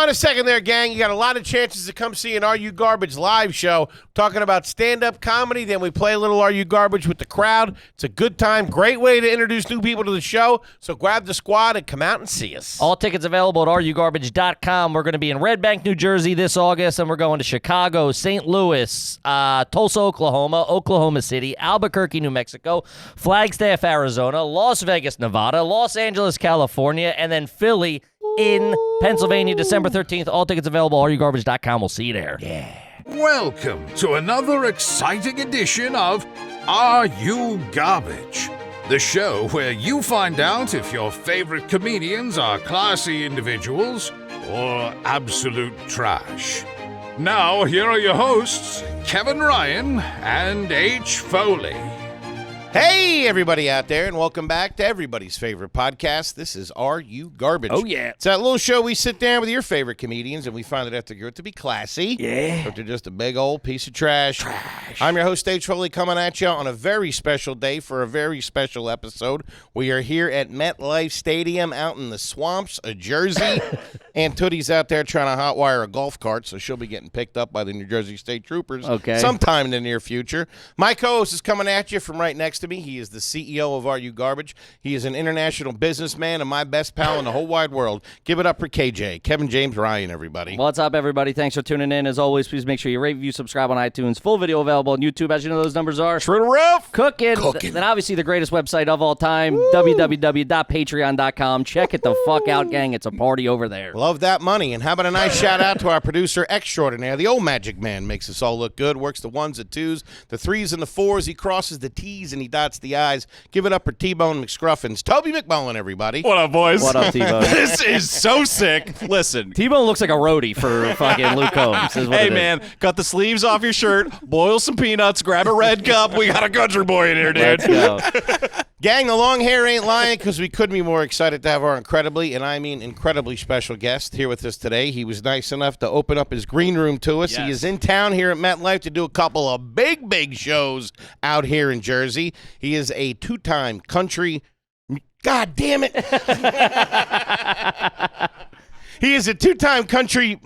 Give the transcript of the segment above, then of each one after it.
on a second there, gang. You got a lot of chances to come see an Are You Garbage live show. Talking about stand-up comedy. Then we play a little Are You Garbage with the crowd. It's a good time. Great way to introduce new people to the show. So grab the squad and come out and see us. All tickets available at areyougarbage.com. We're going to be in Red Bank, New Jersey this August, and we're going to Chicago, St. Louis, Tulsa, Oklahoma City, Albuquerque, New Mexico, Flagstaff, Arizona, Las Vegas, Nevada, Los Angeles, California, and then Philly in Pennsylvania, December 13th. All tickets available at areyougarbage.com. We'll see you there. Yeah. Welcome to another exciting edition of Are You Garbage? The show where you find out if your favorite comedians are classy individuals or absolute trash. Now, here are your hosts, Kevin Ryan and H. Foley. Hey, everybody out there, and welcome back to everybody's favorite podcast. This is Are You Garbage? Oh, yeah. It's that little show we sit down with your favorite comedians, and we find that they're good to be classy. Yeah. But they're just a big old piece of trash. I'm your host, H. Foley, coming at you on a very special day for a very special episode. We are here at MetLife Stadium out in the swamps of Jersey. And Tootie's out there trying to hotwire a golf cart, so she'll be getting picked up by the New Jersey State Troopers sometime in the near future. My co-host is coming at you from right next to me. He is the CEO of Are You Garbage. He is an international businessman and my best pal in the whole wide world. Give it up for KJ, Kevin James Ryan, everybody. What's up, everybody? Thanks for tuning in. As always, please make sure you rate, review, subscribe on iTunes. Full video available on YouTube. As you know, those numbers are True to roof. Cooking. Then obviously the greatest website of all time, www.patreon.com. Check it the fuck out, gang. It's a party over there. Love that money. And how about a nice shout out to our producer extraordinaire, the old magic man, makes us all look good, works the ones and twos, the threes and the fours. He crosses the T's and he dots the I's. Give it up for T-Bone McScruffins. Toby McMullen, everybody. What up, boys? What up, T-Bone? This is so sick. Listen. T-Bone looks like a roadie for fucking Luke Combs. Hey, man, cut the sleeves off your shirt, boil some peanuts, grab a red cup. We got a country boy in here, dude. Let's go. Gang, the long hair ain't lying because we couldn't be more excited to have our incredibly, and I mean incredibly special guest here with us today. He was nice enough to open up his green room to us. Yes. He is in town here at MetLife to do a couple of big shows out here in Jersey. He is a two-time country... God damn it! He is a two-time Country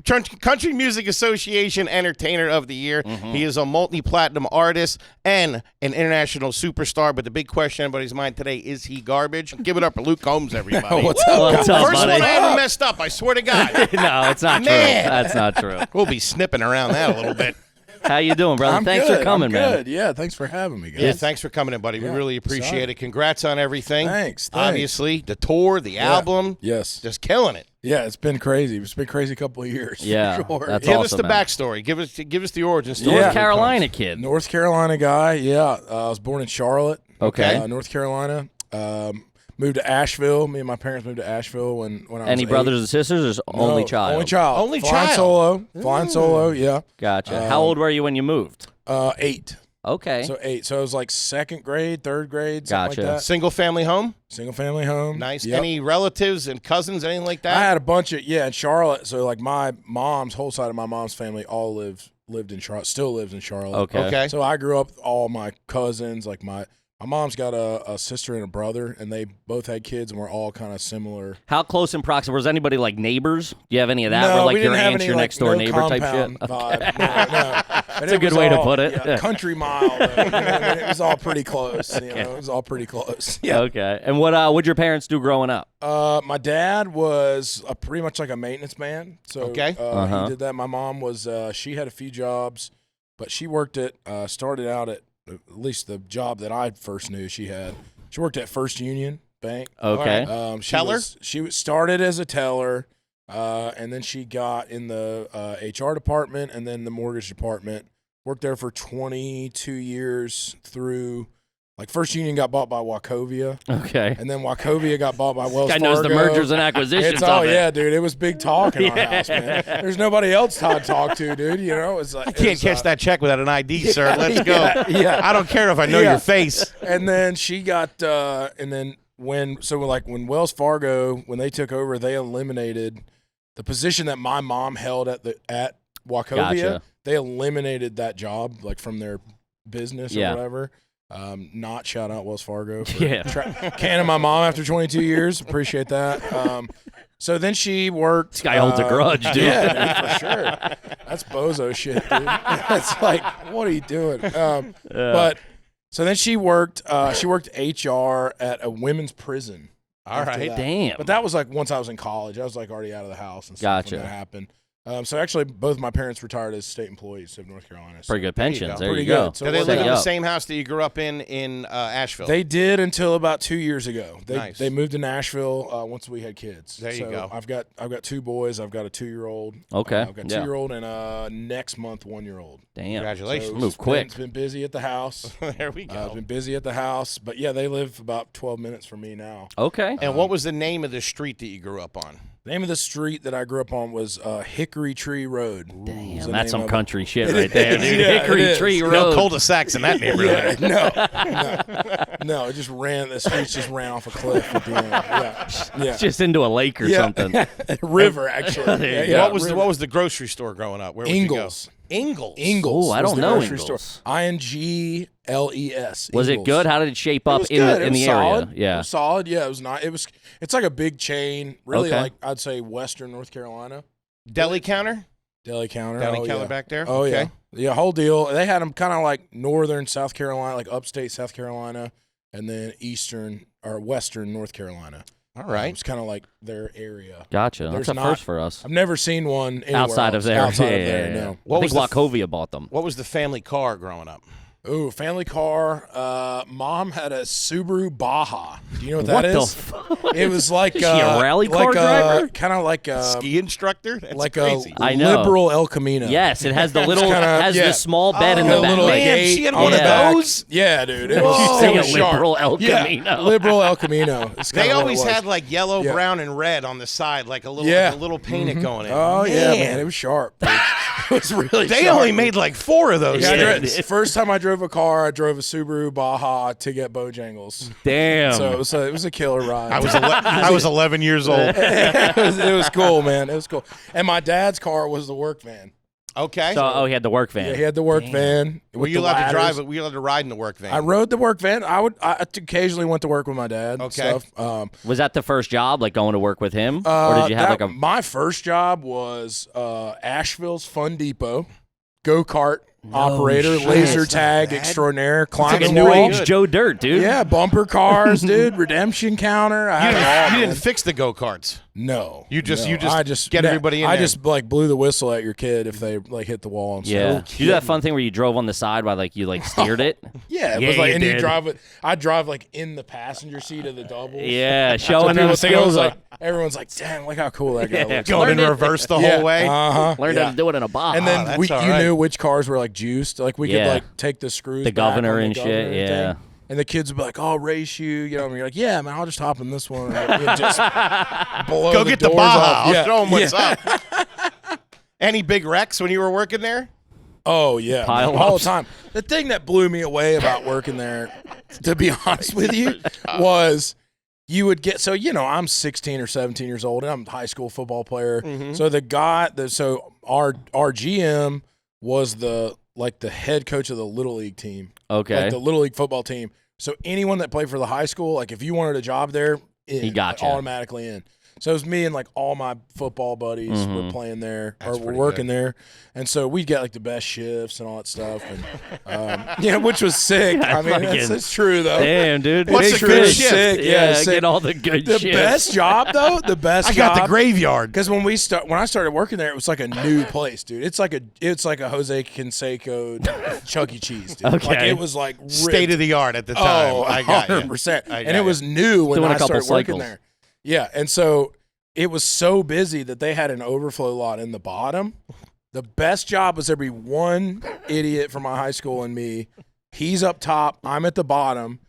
Music Association Entertainer of the Year. Mm-hmm. He is a multi-platinum artist and an international superstar. But the big question on everybody's mind today, is he garbage? Give it up for Luke Combs, everybody. What's up, First buddy? one I ever messed up, I swear to God. No, it's not Man. true. That's not true. We'll be snipping around that a little bit. How you doing, brother? I'm Thanks good. for coming, I'm man. good. Yeah, thanks for having me, guys. Yeah, thanks for coming in, buddy. We really appreciate it. Congrats on everything. Thanks. Obviously, the tour, the album. Yes. Just killing it. Yeah, it's been crazy. It's been a crazy couple of years. Yeah, for sure. that's Give awesome, us the man. backstory. Give us the origin story. North Carolina kid. North Carolina guy. Yeah, I was born in Charlotte. Okay. North Carolina. Moved to Asheville. Me and my parents moved to Asheville when I was Any 8. brothers and sisters? Or is only No, child? Only child. Only Flying child. solo. Flying solo. Yeah. Gotcha. How old were you when you moved? 8. Okay. So 8. So it was like second grade, third grade, something Gotcha. like that. Single family home? Single family home. Nice. Yep. Any relatives and cousins, anything like that? I had a bunch of in Charlotte. So like my mom's whole side of my mom's family all lived in Charlotte, still lives in Charlotte. Okay. So I grew up with all my cousins. Like my mom's got a sister and a brother, and they both had kids, and we're all kind of similar. How close in proximity? Was anybody like neighbors? Do you have any of that? No, where like we didn't your have aunt's any your like, next door no neighbor type shit? compound vibe. No. That's a good way to put it. Yeah, country mile. Though, it was all pretty close. It was all pretty close. Yeah. Okay. And what'd your parents do growing up? My dad was pretty much like a maintenance man. So Okay. he did that. My mom was she had a few jobs, but she worked started out at least the job that I first knew she had. She worked at First Union Bank. Okay. Teller? She started as a teller, and then she got in the HR department and then the mortgage department. Worked there for 22 years through, like First Union got bought by Wachovia. Okay. And then Wachovia got bought by Wells Guy Fargo. knows the mergers and acquisitions. It's all, of it. yeah, dude. It was big talk in our house, man. There's nobody else to talk to, dude. You know, it's like I can't catch that check without an ID, sir. Let's go. Yeah. I don't care if I know Yeah. your face. And then she got, and then when Wells Fargo, when they took over, they eliminated the position that my mom held at Wachovia. Gotcha. They eliminated that job, like from their business Yeah. or whatever. Not shout out Wells Fargo for Yeah. canning my mom after 22 years. Appreciate that. So then she worked. This guy holds a grudge, dude. Yeah, dude, for sure. That's bozo shit, dude. That's like, what are you doing? But so then she worked. She worked HR at a women's prison. All right. that. Damn. But that was like once I was in college. I was like already out of the house and stuff Gotcha. when that happened. So actually, both my parents retired as state employees of North Carolina. So Pretty good pensions. There Pretty you go. good. So Do they it live worked in out. the same house that you grew up in Asheville? They did until about 2 years ago. Nice. They moved to Nashville once we had kids. There you go. I've got 2 boys. I've got a 2-year-old. Okay. I've got a Yeah. 2-year-old and a next month 1-year-old. Damn. Congratulations. Move quick. It's been busy at the house. There we go. I've been busy at the house, but yeah, they live about 12 minutes from me now. Okay. And what was the name of the street that you grew up on? The name of the street that I grew up on was Hickory Tree Road. Was Damn, the that's name some of it. country shit It right there, is. dude. Yeah, it Hickory is. Tree No Road. No cul-de-sacs in that neighborhood. No, it just ran. The streets just ran off a cliff at the end. Yeah. Just into a lake or something. River, actually. There you Yeah, What was river. what was the grocery store growing up? Where would Ingalls. you go? Ingalls. Ingles. Oh, I was don't the know grocery Ingles. store. INGLES. Was it Ingles. good? How did it shape It up was in good. the It in was the solid. area? Yeah. It was solid. Yeah, it was not. It's like a big chain. Really, Okay. like I'd say Western North Carolina. Deli counter? Deli counter. Deli oh, counter yeah. back there? Oh Okay. yeah, whole deal. They had them kind of like northern South Carolina, like upstate South Carolina, and then eastern or western North Carolina. All right. It's kind of like their area. Gotcha. That's There's a not- first for us. I've never seen one anywhere Outside else. of there. Outside yeah, of there, yeah, yeah. no. What I think was the Wachovia bought them. What was the family car growing up? Ooh, family car. Mom had a Subaru Baja. Do you know what that What the is? fuck? It was like Is she a rally car driver? Kind of like a Ski instructor? That's like crazy. a I know. liberal El Camino. Yes, it has the little, kinda- has yeah. the small bed in The the back. little Man, gate she had on one the of back. those? Yeah, dude. It Whoa. was, Say it a was sharp. liberal El Yeah, Camino. liberal El Camino. It's They kinda what it always was. had like yellow, Yeah. brown, and red on the side, like a little, Yeah. like a little painted going in. Oh yeah, man, it was sharp. Dude. It was really. They sharp. only made like 4 of those Yeah, things. first time I drove a car, I drove a Subaru Baja to get Bojangles. Damn. So it was a killer ride. I was 11 years old. it was cool, man. It was cool. And my dad's car was the work van. Okay. So, he had the work van. Yeah, he had the work van. Were with you the allowed to ladders. drive it? Were you allowed to ride in the work van? I rode the work van. I occasionally went to work with my dad. and Okay. Stuff. Was that the first job, like going to work with him? Or did you have like a. My first job was Asheville's Fun Depot, go-kart operator, shit. laser That's not tag bad. extraordinaire, Like climbing a the new wall. age Joe Dirt, dude. Yeah, bumper cars, dude, redemption counter. I had it all, You man. didn't fix the go-karts. No, You just- no. you just I just get everybody in I there. just like blew the whistle at your kid if they like hit the wall and Yeah. stuff. Did you do that fun thing where you drove on the side while like you like steered it? Yeah, it Yeah, was like, you and you did. drive it. I drive like in the passenger seat of the doubles. Yeah, So showing them people think I was skills. like, everyone's like, damn, look how cool that guy Yeah. looks. Going in Learned it. reverse the Yeah. whole way. Uh-huh. Learned how to do it in a box. And then that's all you right. knew which cars were like juiced. Like we Yeah. could like take the screws, The back governor on the and shit, governor yeah. thing. And the kids would be like, "Oh, I'll race you," you know. And you're like, "Yeah, man, I'll just hop in this one." And like, just blow Go the get the doors Baja. off. I'll Yeah. show them what's Yeah. up. Any big wrecks when you were working there? Oh yeah, Pile man, all ups. the time. The thing that blew me away about working there, to be honest with you, was you would get I'm 16 or 17 years old and I'm a high school football player. Mm-hmm. So our GM was the head coach of the little league team, okay. like the little league football team. So anyone that played for the high school, like if you wanted a job there, He got like, you. automatically in. So it was me and like all my football buddies were playing there or were pretty working good. there, and so we'd get like the best shifts and all that stuff, and which was sick. I mean, that's true though. Damn, dude. What's Big a good fish. shift? Sick, Yeah, sick. get all the good The shit. best job though, the best. I got the job, graveyard. because when I started working there, it was like a new place, dude. It's like a Jose Canseco Chuck E. Cheese, dude. Like Okay. it was like ripped. State of the art at the time. Oh, I got you. 100%. I And got it you. was new when Doing a I couple started working cycles. there. Yeah, and so it was so busy that they had an overflow lot in the bottom. The best job was every one idiot from my high school and me. He's up top. I'm at the bottom.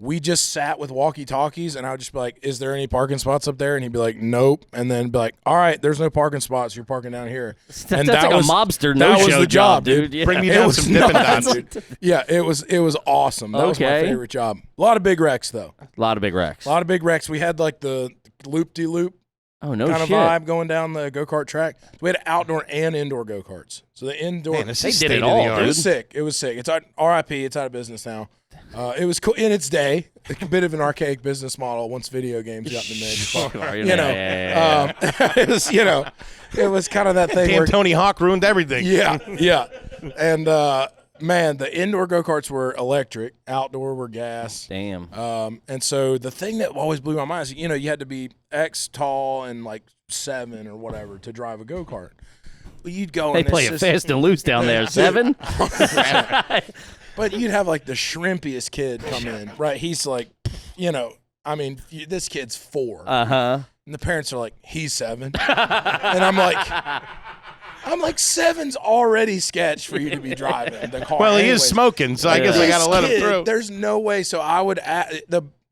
We just sat with walkie-talkies, and I would just be like, "Is there any parking spots up there?" And he'd be like, "Nope." And then be like, "All right, there's no parking spots. You're parking down here." That's and like a mobster no-show was the job, dude. Yeah. Bring me It down was some Dippin' nuts. Dots. Dude. Yeah, it was awesome. That was my Okay. favorite job. A lot of big wrecks though. A lot of big wrecks. A lot of big wrecks. We had like the loop-de-loop Oh, no kind shit. of vibe going down the go-kart track. We had outdoor and indoor go-karts. So the indoor, Man, this They is did it state of all, the art. it dude. was sick. It was sick. It's RIP. It's out of business now. It was cool in its day. A bit of an archaic business model once video games got in the mix. But, it was it was kind of that thing Damn, where Tony Hawk ruined everything. yeah, and man, the indoor go-karts were electric, outdoor were gas. Damn. And so the thing that always blew my mind is, you had to be X tall and like 7 or whatever to drive a go-kart. Well, you'd go. They play it fast and loose down there. 7. But you'd have like the shrimpiest kid come in, right? He's like, this kid's 4. Uh-huh. And the parents are like, he's 7. And I'm like, 7's already sketch for you to be driving the car. Well, he anyways. is smoking, so I guess I got to let him through. There's no way. So I would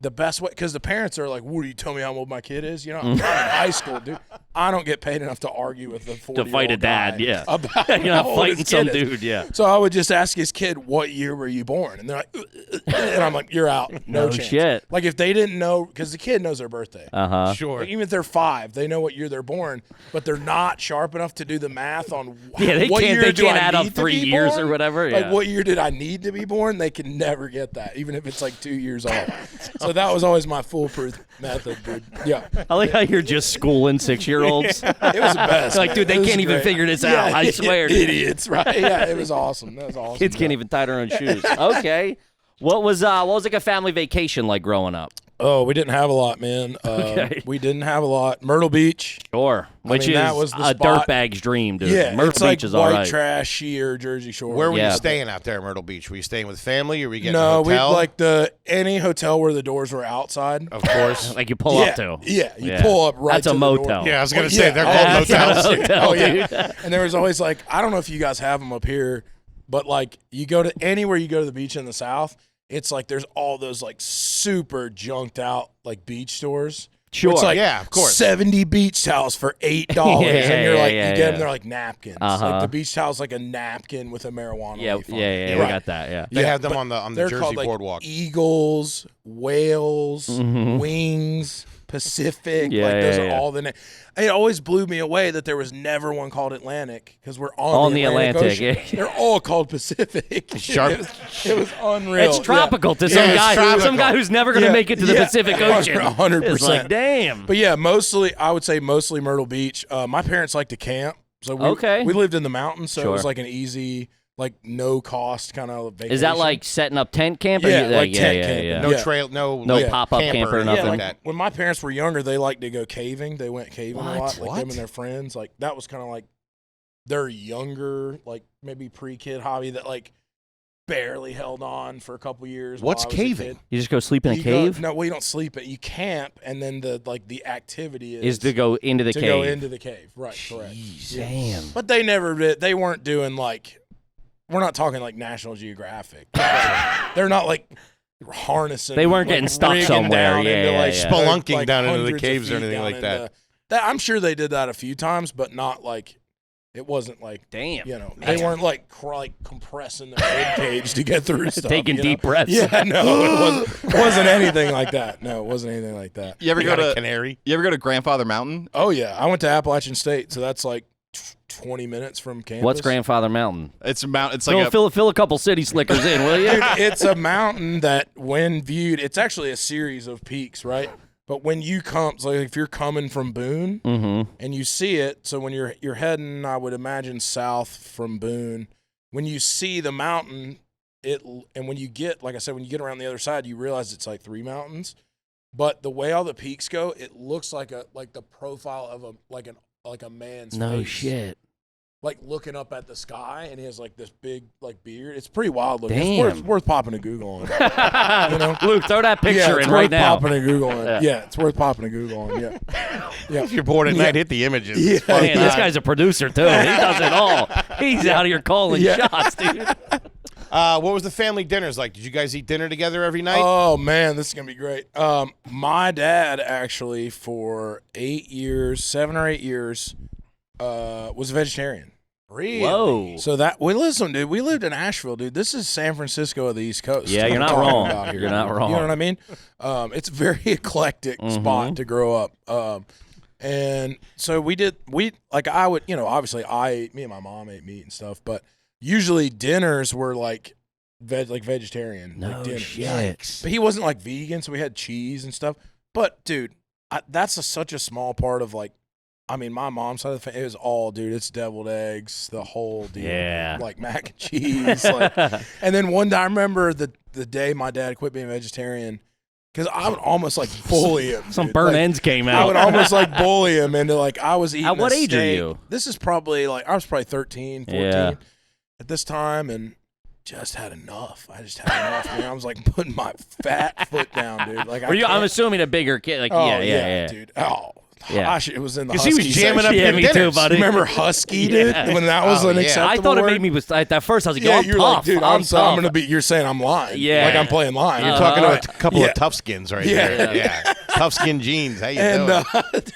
the best way, because the parents are like, "What do you tell me how old my kid is?" I'm in high school, dude. I don't get paid enough to argue with the 40-year-old To fight a dad, yeah. About You're not how old fighting his some kid is. dude, yeah. So I would just ask his kid, "What year were you born?" And they're like, and I'm like, "You're out. No chance." Shit. Like if they didn't know, because the kid knows their birthday. Uh-huh. Sure. Like, even if they're 5, they know what year they're born, but they're not sharp enough to do the math on They what can't, year they do can't I add up need to 3 be years born? or whatever. Like, Yeah. what year did I need to be born? They can never get that, even if it's like 2 years old. So that was always my foolproof method, dude. Yeah. I like how you're just schooling 6-year-olds. It was the best. Like, man. dude, they It was can't even great. figure this out. I swear. Idiots, right? Yeah, it was awesome. That was awesome. Kids can't yeah. even tie their own shoes. Okay. What was like a family vacation like growing up? Oh, we didn't have a lot, man. Okay. We didn't have a lot. Myrtle Beach. Sure. Which mean, is that was the a spot. dirtbag's dream, dude. Yeah, Myrtle it's Beach like is white all right. trash, sheer Jersey Shore. Where were Yeah. you staying out there in Myrtle Beach? Were you staying with family, or were you getting No, a we hotel? like any hotel where the doors were outside. Of course. Like you pull yeah, up to. Yeah, you Yeah. pull up right That's to a the motel. door. Yeah, I was going to Well, say, yeah, they're called that's a motels. hotel, Oh, yeah. dude. And there was always like, I don't know if you guys have them up here, but like you go to anywhere you go to the beach in the South, it's like there's all those like super junked out like beach stores. Sure. It's like Yeah, of course. 70 beach towels for $8. Yeah, and you're like, yeah, you get yeah. them, they're like napkins. Uh-huh. Like the beach towel's like a napkin with a marijuana Yeah, leaf on yeah, it. yeah, we Right. got that, yeah. They Yeah, have them but on the They're Jersey called like boardwalk. Eagles, whales, Mhm. wings, Pacific. Yeah, like those yeah, are yeah. all the names. It always blew me away that there was never one called Atlantic because we're on the Atlantic Ocean. yeah. They're all called Pacific. Sharp. It was unreal. It's tropical to Yeah, some it's guy. tropical. Some guy who's never going to Yeah, make it to the yeah, Pacific Ocean. 100%. It's like, damn. But yeah, I would say mostly Myrtle Beach. My parents like to camp. So Okay. we lived in the mountains, so it was Sure. like an easy, like no cost kind of vacation. Is that like setting up tent camp? Or Yeah, like yeah, tent yeah, camping. yeah. No Yeah. trail, no No pop-up camper or or nothing. anything like like that. when my parents were younger, they liked to go caving. They went caving a What? lot, like them What? and their friends. Like that was kind of like their younger, like maybe pre-kid hobby that like barely held on for a couple years. What's while I was a caving? kid. You just go sleep in a You cave? no, well, you don't sleep it. You camp, and then the activity Is to go into the to cave. go into the cave. Right, correct. Yeah. Damn. But they never did. They weren't doing like. We're not talking like National Geographic. They're not like harnessing. They weren't like, getting stuck rigging somewhere. down Yeah, into, yeah, like, yeah. Spelunking down into the hundreds of caves or feet anything down like that. into- I'm sure they did that a few times, but not like. It wasn't like. Damn. You know, they weren't like compressing their rib cage to get through stuff. Taking you deep know? breaths. Yeah, no, it wasn't anything like that. No, it wasn't anything like that. You ever You go got a to canary? You ever go to Grandfather Mountain? Oh yeah, I went to Appalachian State, so that's like 20 minutes from campus. What's Grandfather Mountain? It's a mountain. It's like Fill a couple city slickers in, will you? Dude, it's a mountain that, when viewed, it's actually a series of peaks, right? But when you come, so like if you're coming from Boone Mm-hmm. and you see it, so when you're heading, I would imagine south from Boone, when you see the mountain, and when you get, like I said, when you get around the other side, you realize it's like 3 mountains. But the way all the peaks go, it looks like the profile of a man's No face. shit. Like looking up at the sky, and he has like this big like beard. It's pretty wild looking. Damn. It's worth popping a Google on. You know? Luke, throw that Yeah, picture it's in worth right now. popping a Google on. Yeah. Yeah, it's worth popping a Google on. Yeah. If you're bored at night, hit the images. Yeah. Man, this guy's a producer too. He does it all. He's out here calling Yeah. shots, dude. What was the family dinners like? Did you guys eat dinner together every night? Oh man, this is gonna be great. My dad actually for 7 or 8 years, was a vegetarian. Really? Whoa. So that we lived in Asheville, dude. This is San Francisco of the East Coast. Yeah, you're I'm not talking wrong. about here. You're not wrong. You know what I mean? It's a very eclectic spot to grow up. And so obviously me and my mom ate meat and stuff, but usually dinners were like vegetarian. No dinner. shit. But he wasn't like vegan, so we had cheese and stuff. But dude, that's such a small part of like. I mean, my mom's side of the family, it was all, dude, it's deviled eggs, the whole deal. Yeah. Like mac and cheese. And then one day, I remember the day my dad quit being vegetarian, because I would almost like bully him. Some dude. burn Like, ends came I out. would almost like bully him into like, I was eating At what a age are steak. you? This is probably like, I was probably 13, 14 Yeah. at this time, and just had enough. I just had enough, man. I was like putting my fat foot down, dude. Like, I'm assuming a bigger kid. Like, oh, yeah. dude. Oh, Yeah. gosh, it was in the Because Husky he was jamming up section. Yeah, your me too, dinners. buddy. Remember Husky, dude? Yeah. When that was Oh, an yeah. acceptable I thought it word? made me. At first, I was like, Yeah, "Yo, I'm you're tough. like, dude, I'm I'm tough." gonna be. You're saying I'm lying. Yeah. like I'm playing lying. You're talking to a couple Yeah. of tough skins right Yeah. there. Yeah. Tough skin jeans. How you And doing?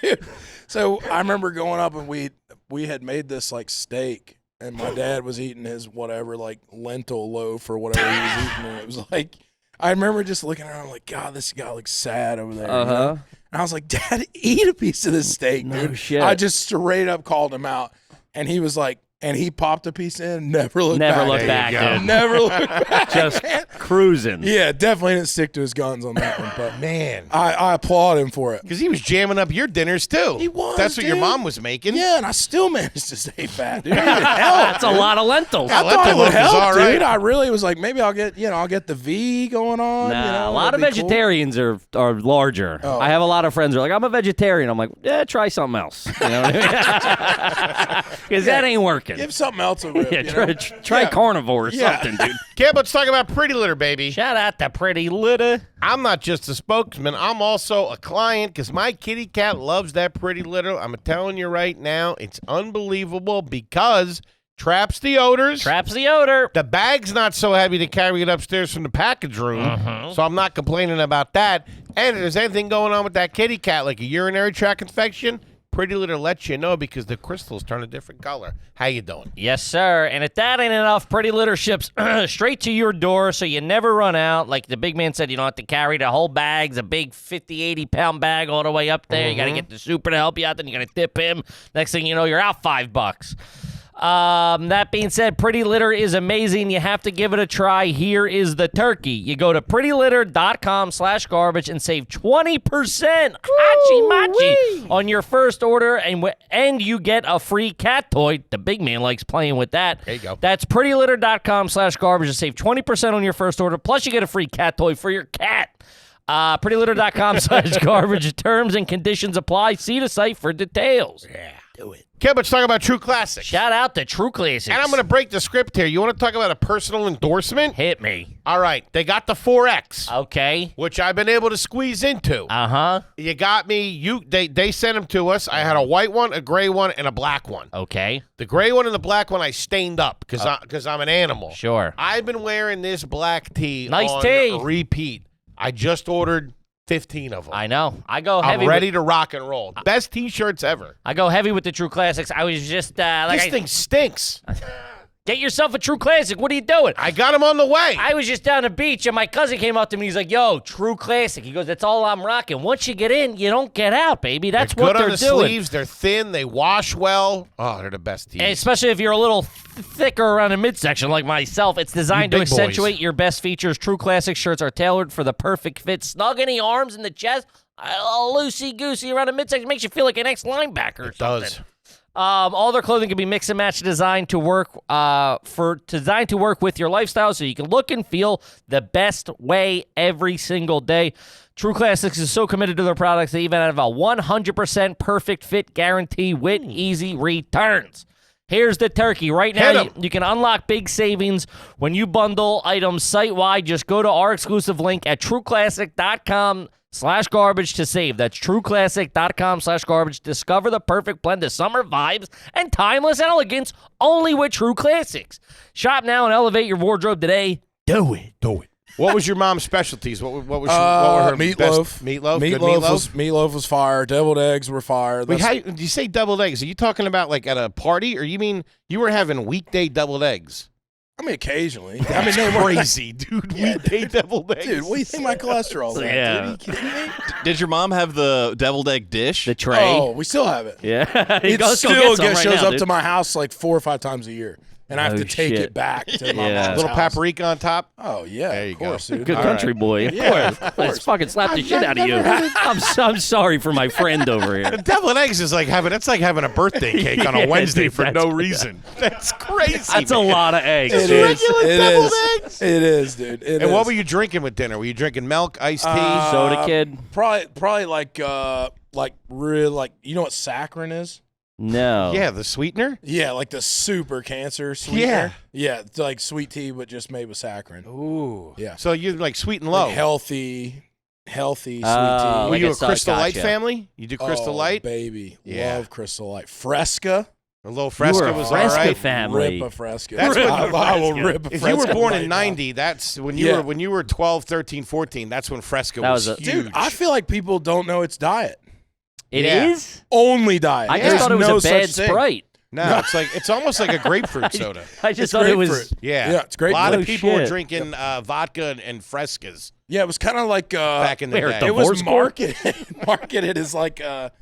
dude, so I remember going up and we had made this like steak, and my dad was eating his whatever like lentil loaf or whatever he was eating, and it was like I remember just looking around like, God, this guy looks sad over there. you know? And I was like, Dad, eat a piece of this steak, No dude. shit. I just straight up called him out, and he was like, and he popped a piece in, never looked Never back. looked There you back, go. dude. Never looked back. Just man. cruising. Yeah, definitely didn't stick to his guns on that one, but Man. I applaud him for it. Because he was jamming up your dinners, too. He was, That's what your dude. mom was making. Yeah, and I still managed to stay fat, dude. It helped. That's a lot of lentils. Yeah, I thought lentil it would loaf is help, all right. dude. I really was like, maybe I'll get the V going on. Nah, you know, a lot of that'd be cool. vegetarians are larger. Oh. I have a lot of friends who are like, I'm a vegetarian. I'm like, yeah, try something else. You know what I mean? Because that ain't working. Give something else a rip. Yeah, you know? try Yeah. carnivore or Yeah. something, dude. Kid, let's talk about Pretty Litter, baby. Shout out to Pretty Litter. I'm not just a spokesman. I'm also a client because my kitty cat loves that Pretty Litter. I'm telling you right now, it's unbelievable because traps the odors. Traps the odor. The bag's not so heavy to carry it upstairs from the package room, so I'm not complaining about that. And if there's anything going on with that kitty cat, like a urinary tract infection, Pretty Litter lets you know because the crystals turn a different color. How you doing? Yes, sir. And if that ain't enough, Pretty Litter ships straight to your door so you never run out. Like the big man said, you don't have to carry the whole bags, a big 50, 80-pound bag all the way up there. You got to get the super to help you out. Then you got to tip him. Next thing you know, you're out $5. That being said, Pretty Litter is amazing. You have to give it a try. Here is the turkey. You go to prettylitter.com/garbage and save 20% hachi-machi on your first order, and you get a free cat toy. The big man likes playing with that. There you go. That's prettylitter.com/garbage to save 20% on your first order. Plus, you get a free cat toy for your cat. Prettylitter.com/garbage. Terms and conditions apply. See the site for details. Yeah, do it. Kid, let's talk about True Classics. Shout out to True Classics. And I'm going to break the script here. You want to talk about a personal endorsement? Hit me. All right. They got the 4X, Okay. which I've been able to squeeze into. Uh-huh. You got me. They sent them to us. I had a white one, a gray one, and a black one. Okay. The gray one and the black one I stained up because I'm an animal. Sure. I've been wearing this black tee Nice on tee. repeat. I just ordered 15 of them. I know. I go I'm heavy. ready to rock and roll. Best T-shirts ever. I go heavy with the True Classics. I was just This thing stinks. get yourself a True Classic. What are you doing? I got them on the way. I was just down the beach, and my cousin came up to me. He's like, yo, True Classic. He goes, that's all I'm rocking. Once you get in, you don't get out, baby. That's they're what good they're on the doing. sleeves. They're thin. They wash well. Oh, they're the best tees. And especially if you're a little thicker around the midsection like myself. It's designed to big boys. accentuate your best features. True Classic shirts are tailored for the perfect fit. Snug in the arms and the chest. Loosey-goosey around the midsection. Makes you feel like an ex-linebacker or It something. does. All their clothing can be mix and match, designed to work with your lifestyle, so you can look and feel the best way every single day. True Classics is so committed to their products, they even have a 100% perfect fit guarantee with easy returns. Here's the turkey. Right Hit now, 'em. you can unlock big savings when you bundle items site-wide. Just go to our exclusive link at trueclassic.com/garbage to save. That's trueclassic.com/garbage. Discover the perfect blend of summer vibes and timeless elegance only with True Classics. Shop now and elevate your wardrobe today. Do it. Do it. What was your mom's specialties? What was her meatloaf. best? Meatloaf. Good meatloaf. Meatloaf was fire. Deviled eggs were fire. Wait, did you say deviled eggs? Are you talking about like at a party, or you mean you were having weekday deviled eggs? I mean, occasionally. I mean, That's they were crazy, dude. Weekday deviled eggs. Dude, what do you think my cholesterol's at? Yeah. Dude, are you kidding me? Did your mom have the deviled egg dish? The tray. Oh, we still have it. Yeah. It Go still get some right shows now, up dude. to my house like 4 or 5 times a year. and I have to take it back to my mom's Little house. paprika on top. Oh yeah, There you of course, go. dude. Good All country right. boy. Yeah, of Let's course. fucking slap the shit out of you. I'm sorry for my friend over here. Deviled eggs is like having a birthday cake on a Yeah, Wednesday dude, for that's no good. reason. That's crazy. That's a lot of eggs. It dude. is. regular It deviled is. eggs? It is, dude. It And what is. were you drinking with dinner? Were you drinking milk, iced tea? Soda kid? Probably like real like you know what saccharin is? No. yeah, the sweetener. Yeah, like the super cancer sweetener. Yeah, it's like sweet tea but just made with saccharin. Ooh. Yeah. So you like sweet and low. Like healthy sweet Oh, tea. Were you a I Crystal Light gotcha. family? You do Crystal Light? Baby. Yeah. Love Crystal Light. Fresca. A little Fresca You were a was Fresca all right. family. Rip a Fresca. That's what- I will rip a If Fresca. you were born right in now. 90, that's when Yeah. you were 12, 13, 14, that's when Fresca That was was a- huge. Dude, I feel like people don't know it's diet. It Yeah. is? Only diet. I just There's thought it was no a bad such thing. Sprite. No, it's almost like a grapefruit soda. I just It's thought it was. grapefruit. Yeah. Yeah, it's great. A lot No of people were shit. drinking vodka and Frescas Yeah, it was kind of like back in the Where, day. the it was divorce court? marketed as like a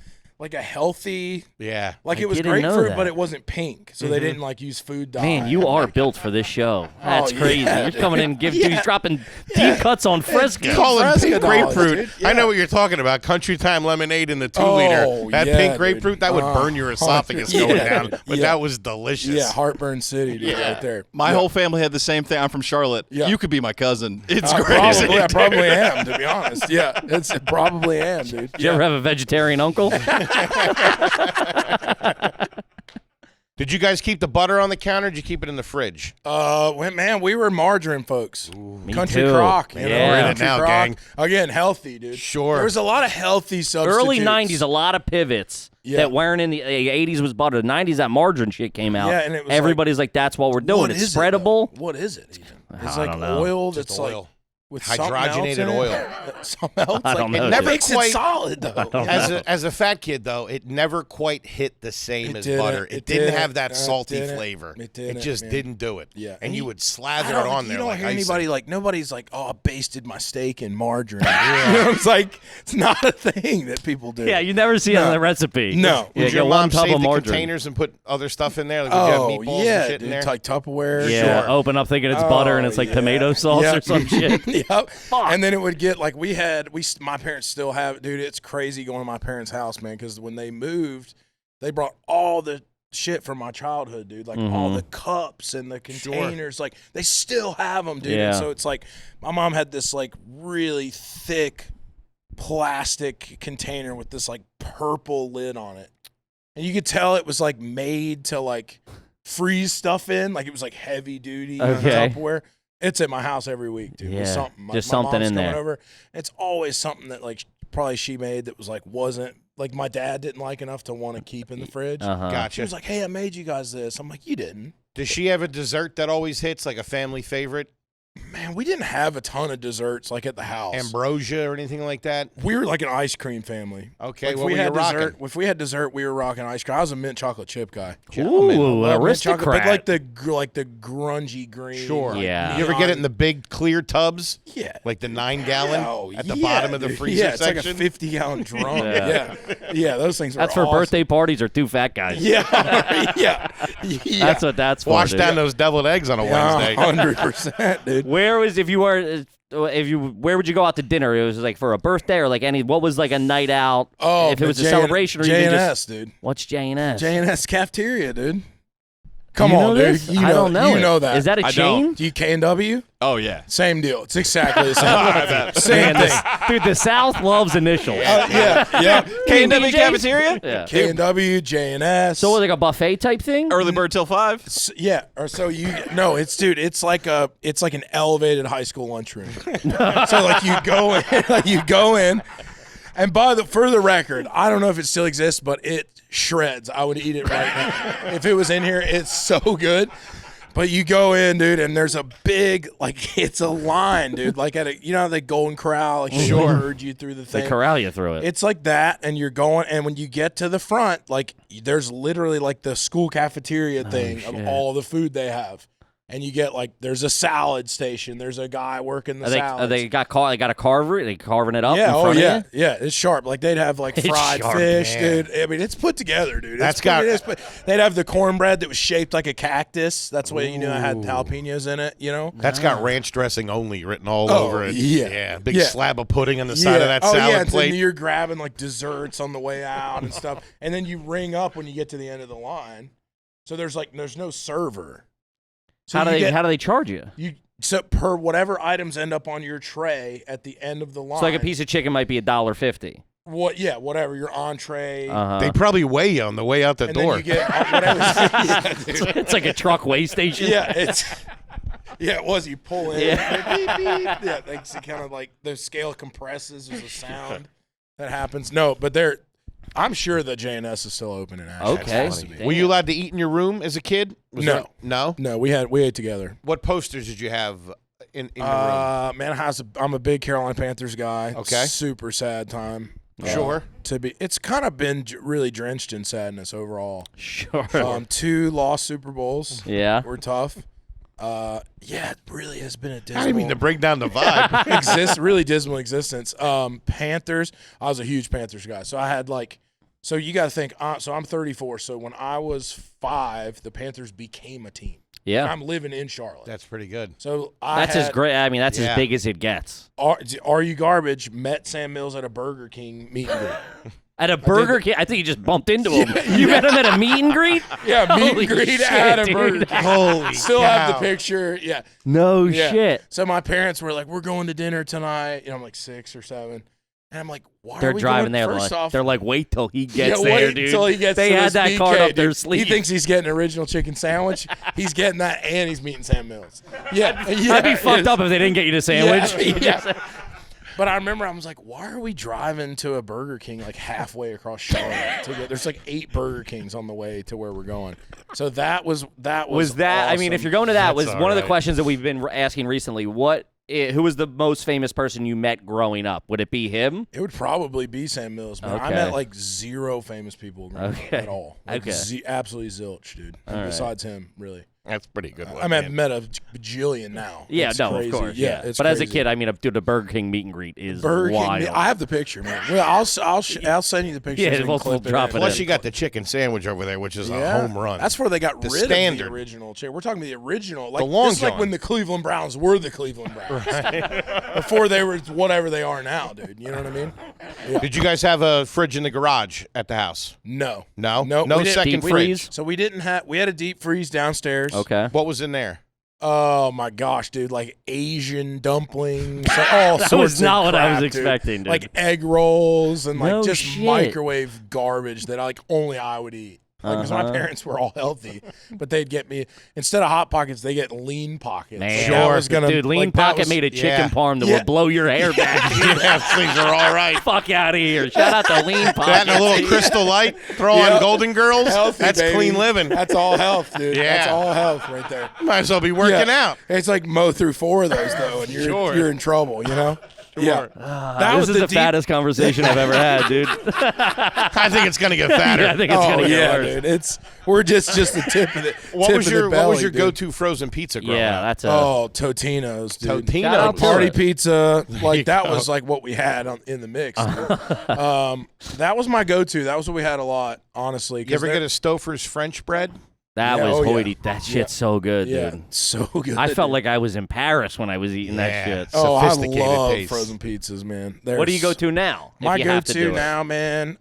healthy, Yeah. like I it was didn't know grapefruit, that. but it wasn't pink, so they didn't like use food dye. Man, you are built for this show. That's Oh, crazy. yeah, You're dude. coming in and Yeah. you're dropping deep cuts on Fresca. Calling Fresca pink dollars, grapefruit. dude. I know Yeah. what you're talking about. Country Time lemonade in the 2 Oh, liter. That yeah, pink dude. grapefruit, that would burn your esophagus yeah, going down. But yeah. that was delicious. Yeah, Heartburn City, dude, right there. My Yeah. whole family had the same thing. I'm from Charlotte. Yeah. You could be my cousin. It's I crazy. probably am, to be honest. Yeah, it's probably am, dude. Did you ever have a vegetarian uncle? Did you guys keep the butter on the counter? Or did you keep it in the fridge? Man, we were margarine folks. Me Country too. crock, you know, Yeah. We're in it Country now, crock. gang. Again, healthy, dude. Sure. There was a lot of healthy substitutes. Early 90s, a lot of pivots Yeah. that weren't in the 80s was butter. The 90s, that margarine shit came out. Yeah, and it was everybody's like, that's what we're doing. What It's is it, spreadable. though? What is it even? It's I like don't know. oil Just that's oil. like with something else Hydrogenated in it. oil. Something else. I don't like, know, It never dude. makes Quite- it solid though. As a fat kid, though, it never quite hit the same It as didn't. butter. It It didn't didn't. have that It salty didn't. flavor. It didn't, just man. didn't do it. Yeah. And you would slather I it don't- on there You don't like hear icing. anybody like nobody's like, oh, I basted my steak in margarine. You know, it's like it's not a thing that people do. Yeah, you never see it on No. the recipe. No. Yeah, Would get your one mom tub save of the margarine. containers and put other stuff in there? Like, would you have Oh meatballs yeah, and shit in dude, there? like Tupperware. Yeah, Sure. open up thinking it's butter and it's like yeah. tomato sauce Yep. or some shit. Yep. And then it would get like my parents still have it, dude. It's crazy going to my parents' house, man, because when they moved, they brought all the shit from my childhood, dude. Like all the cups and the containers, like they still have them, dude. Yeah. And so it's like my mom had this like really thick plastic container with this like purple lid on it, and you could tell it was like made to like freeze stuff in, like it was like heavy duty Okay. Tupperware. It's at my house every week, dude. With Yeah, something. just my something mom's in coming there. Over. It's always something that like probably she made that was like wasn't like my dad didn't like enough to want to keep in the fridge. Uh-huh. She Gotcha. was like, "Hey, I made you guys this." I'm like, "You didn't." Does she have a dessert that always hits, like a family favorite? Man, we didn't have a ton of desserts like at the house. Ambrosia or anything like that? We were like an ice cream family. Okay, Like, what were you dessert, rocking? if we had dessert, we were rocking ice cream. I was a mint chocolate chip guy. Ooh, Love mint chocolate, aristocrat. but like the grungy green. Sure. like, Yeah. You ever get it in neon- the big clear tubs? Yeah. Like the 9-gallon Oh, at the yeah, bottom of the dude. freezer Yeah, it's like a section? 50-gallon drum. Yeah. yeah, those things are That's for awesome. birthday parties or two fat guys. Yeah, yeah, yeah. That's what that's for. Wash dude. down those deviled eggs on a Wednesday. 100%, dude. Where was where would you go out to dinner? It was like for a birthday or like what was like a night out? Oh, if it was a J- celebration or you J&S, just dude. what's J&S? J&S cafeteria, dude. Come You on, know dude. this? You know, I don't know. You it. know that. Is that a I chain? don't. Do you K&W? Oh, yeah. Same deal. It's exactly the same. Same Man, thing. dude, the South loves initials. Yeah. K&W DJs? cafeteria? Yeah. K&W, J&S. So like a buffet type thing? Early bird till 5. Yeah, or so you no, it's like an elevated high school lunchroom. So like you go in, and for the record, I don't know if it still exists, but it shreds. I would eat it right now if it was in here. It's so good. But you go in, dude, and there's a big it's a line, dude. Like at the Golden Corral, like they herd you through the They thing. corral you through it. It's like that, and you're going, and when you get to the front, like there's literally like the school cafeteria thing of shit. all the food they have, and you get like there's a salad station. There's a guy working the salads. They got a carver. They carving it up. Yeah, in front of you? yeah. It's sharp. Like they'd have like It's fried sharp, fish, man. dude. I mean, it's put together, dude. They'd have the cornbread that was shaped like a cactus. That's why it had jalapenos in it. You know, That's got ranch dressing only written all Oh, over it. yeah. Big Yeah. slab of pudding on the side of that oh, salad yeah, and plate. then you're grabbing like desserts on the way out and stuff, and then you ring up when you get to the end of the line. So there's no server. So How do they charge you? So per whatever items end up on your tray at the end of the line. So like a piece of chicken might be $1.50. What? Yeah, whatever your entree. They probably weigh you on the way out the and door. then you get whatever. Yeah, dude. It's like a truck weigh station. Yeah, it was. You pull in. Yeah. Beep, beep. Yeah, it's kind of like the scale compresses. There's a sound that happens. No, but I'm sure that JNS is still open in Ashland. Okay. Has to be. Were you allowed to eat in your room as a kid? No. No, we ate together. What posters did you have in your room? Man, I'm a big Carolina Panthers guy. Okay. Super sad time. Sure. It's kind of been really drenched in sadness overall. Sure. 2 lost Super Bowls. Yeah. Were tough. It really has been a dismal. I didn't mean to break down the vibe. Really dismal existence. Panthers. I was a huge Panthers guy, so I had so you got to think. So I'm 34. So when I was 5, the Panthers became a team. Yeah. I'm living in Charlotte. That's pretty good. So That's as great. I mean, that's as big as it gets. Are You Garbage met Sam Mills at a Burger King meet and greet. At a Burger King, I think you just bumped into him. You met him at a meet and greet? Yeah, meet Holy and greet shit, at a dude. Burger King. Holy Still cow. have the picture. Yeah. No Yeah. shit. So my parents were like, "We're going to dinner tonight." I'm like 6 or 7, and I'm like, "Why They're are we driving going? there. First off, They're like, wait till he gets yeah, there, wait dude. Until he gets they to had his that card BK, up their dude. sleeve. He thinks he's getting original chicken sandwich. He's getting that, and he's meeting Sam Mills. Yeah, That'd be fucked up if they didn't get you the sandwich. Yeah. But I remember I was like, why are we driving to a Burger King like halfway across Charlotte? There's like 8 Burger Kings on the way to where we're going. So that was Was that? I mean, if awesome. you're going to that, was That's one of the all right. questions that we've been asking recently. Who was the most famous person you met growing up? Would it be him? It would probably be Sam Mills, man. I Okay. met like 0 famous people growing up at all. Like Okay. Absolutely zilch, dude. Besides him, really. That's pretty good. I mean, I've met a bajillion now. Yeah, It's no, crazy. of course. Yeah, it's but as a crazy. kid, I mean, dude, a Burger King meet and greet is Burger wild. King, I have the picture, man. Well, I'll send you the picture. Yeah, so we'll drop it Plus, in. you got the chicken sandwich over there, which is a Yeah. home run. That's where they got The rid standard. of the original chicken. We're talking the original. Like, The Long this is like John. when the Cleveland Browns were the Cleveland Browns. Before they were whatever they are now, dude. You know what I mean? Did you guys have a fridge in the garage at the house? No. No? No, No we didn't. second Deep fridge. freeze? So we had a deep freeze downstairs. Okay. What was in there? Oh my gosh, dude! Like Asian dumplings, all That sorts was not of what I was crap, expecting, dude. Like egg rolls and like No just shit. microwave garbage that only I would eat. Because my parents were all healthy, but they'd get me instead of Hot Pockets, they get Lean Pockets. Man, Like, that was gonna, dude, Lean like, that Pocket was- made a chicken yeah. parm that Yeah. would blow your hair back. Yeah, things are all right. Fuck out of here! Shout out to Lean Pocket. That and a little Crystal Light. Throw Yep. on Golden Girls. Healthy, That's baby. clean living. That's all health, dude. Yeah. That's all health right there. Might as well be working Yeah. out. It's like mow through 4 of those though, and Sure. you're in trouble. You know. Yeah. That This was is the deep- fattest conversation I've ever had, dude. I think it's gonna get fatter. I think it's Oh gonna get yeah, worse. dude. We're just the tip of the What tip was of your the What belly, was your dude. go-to frozen pizza growing Yeah, up? that's a. Oh, Totino's, dude. Totino. Shout out to Party it. pizza, like that go. was like what we had in the mix. dude. That was my go-to. That was what we had a lot, honestly. You ever get a Stouffer's French bread? That Yeah, was oh, yeah. hoity. That shit's so good, Yeah, dude. so good. I felt dude. like I was in Paris when I was eating that Yeah. shit. Oh, I sophisticated love taste. frozen pizzas, man. What do you go to now? if My you have to do go-to it? now, man.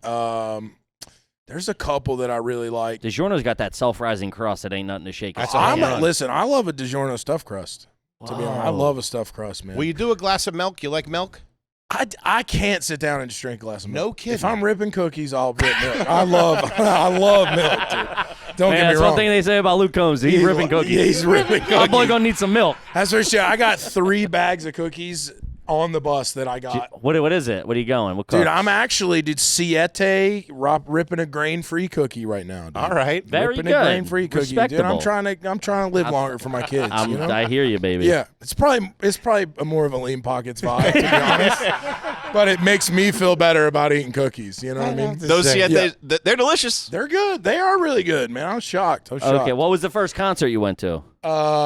There's a couple that I really like. DiGiorno's got that self-rising crust that ain't nothing to shake. That's a a stick home at. run. Listen, I love a DiGiorno stuffed crust. To be honest, I Whoa. love a stuffed crust, man. Will you do a glass of milk? You like milk? I can't sit down and just drink a glass of milk. No kidding. If I'm ripping cookies, I'll rip milk. I love milk, dude. Don't Man, get me that's wrong. one thing they say about Luke Combs. He's ripping cookies. Yeah, he's ripping My boy cookies. gonna need some milk. That's for sure. I got 3 bags of cookies on the bus that I got. What is it? What are you going? What Dude, cook? I'm actually, Siete ripping a grain-free cookie right now. Dude. All right. Very ripping good. a grain-free cookie, dude. Respectable. I'm trying to live longer for my kids. You know? I hear you, baby. Yeah, it's probably a more of a Lean Pockets vibe, to be honest. But it makes me feel better about eating cookies. You know what I mean? Those, they're delicious. They're good. They are really good, man. I was shocked. Okay, what was the first concert you went to?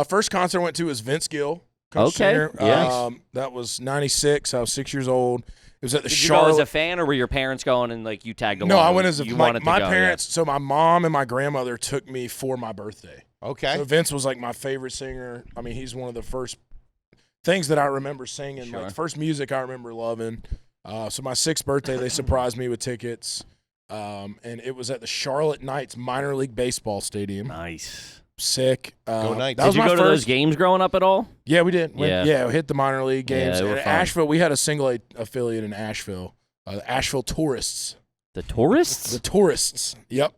First concert I went to was Vince Gill. Okay, yeah. That was 96. I was 6 years old. It was at the Did Charlotte. you go as a fan, or were your parents going and like you tagged along? No, I went as a you my wanted to go, parents. So my mom and my grandmother took me for my birthday. Okay. So Vince was like my favorite singer. I mean, he's one of the first things that I remember singing. Sure. Like the first music I remember loving. So my 6th birthday, they surprised me with tickets, and it was at the Charlotte Knights minor league baseball stadium. Nice. Sick. Go Knights. That was Did you my go to first, those games growing up at all? Yeah, we did. Yeah. We hit the minor league games. they were In fun. Asheville, we had a single A affiliate in Asheville. The Asheville Tourists. The tourists? The Tourists. Yep.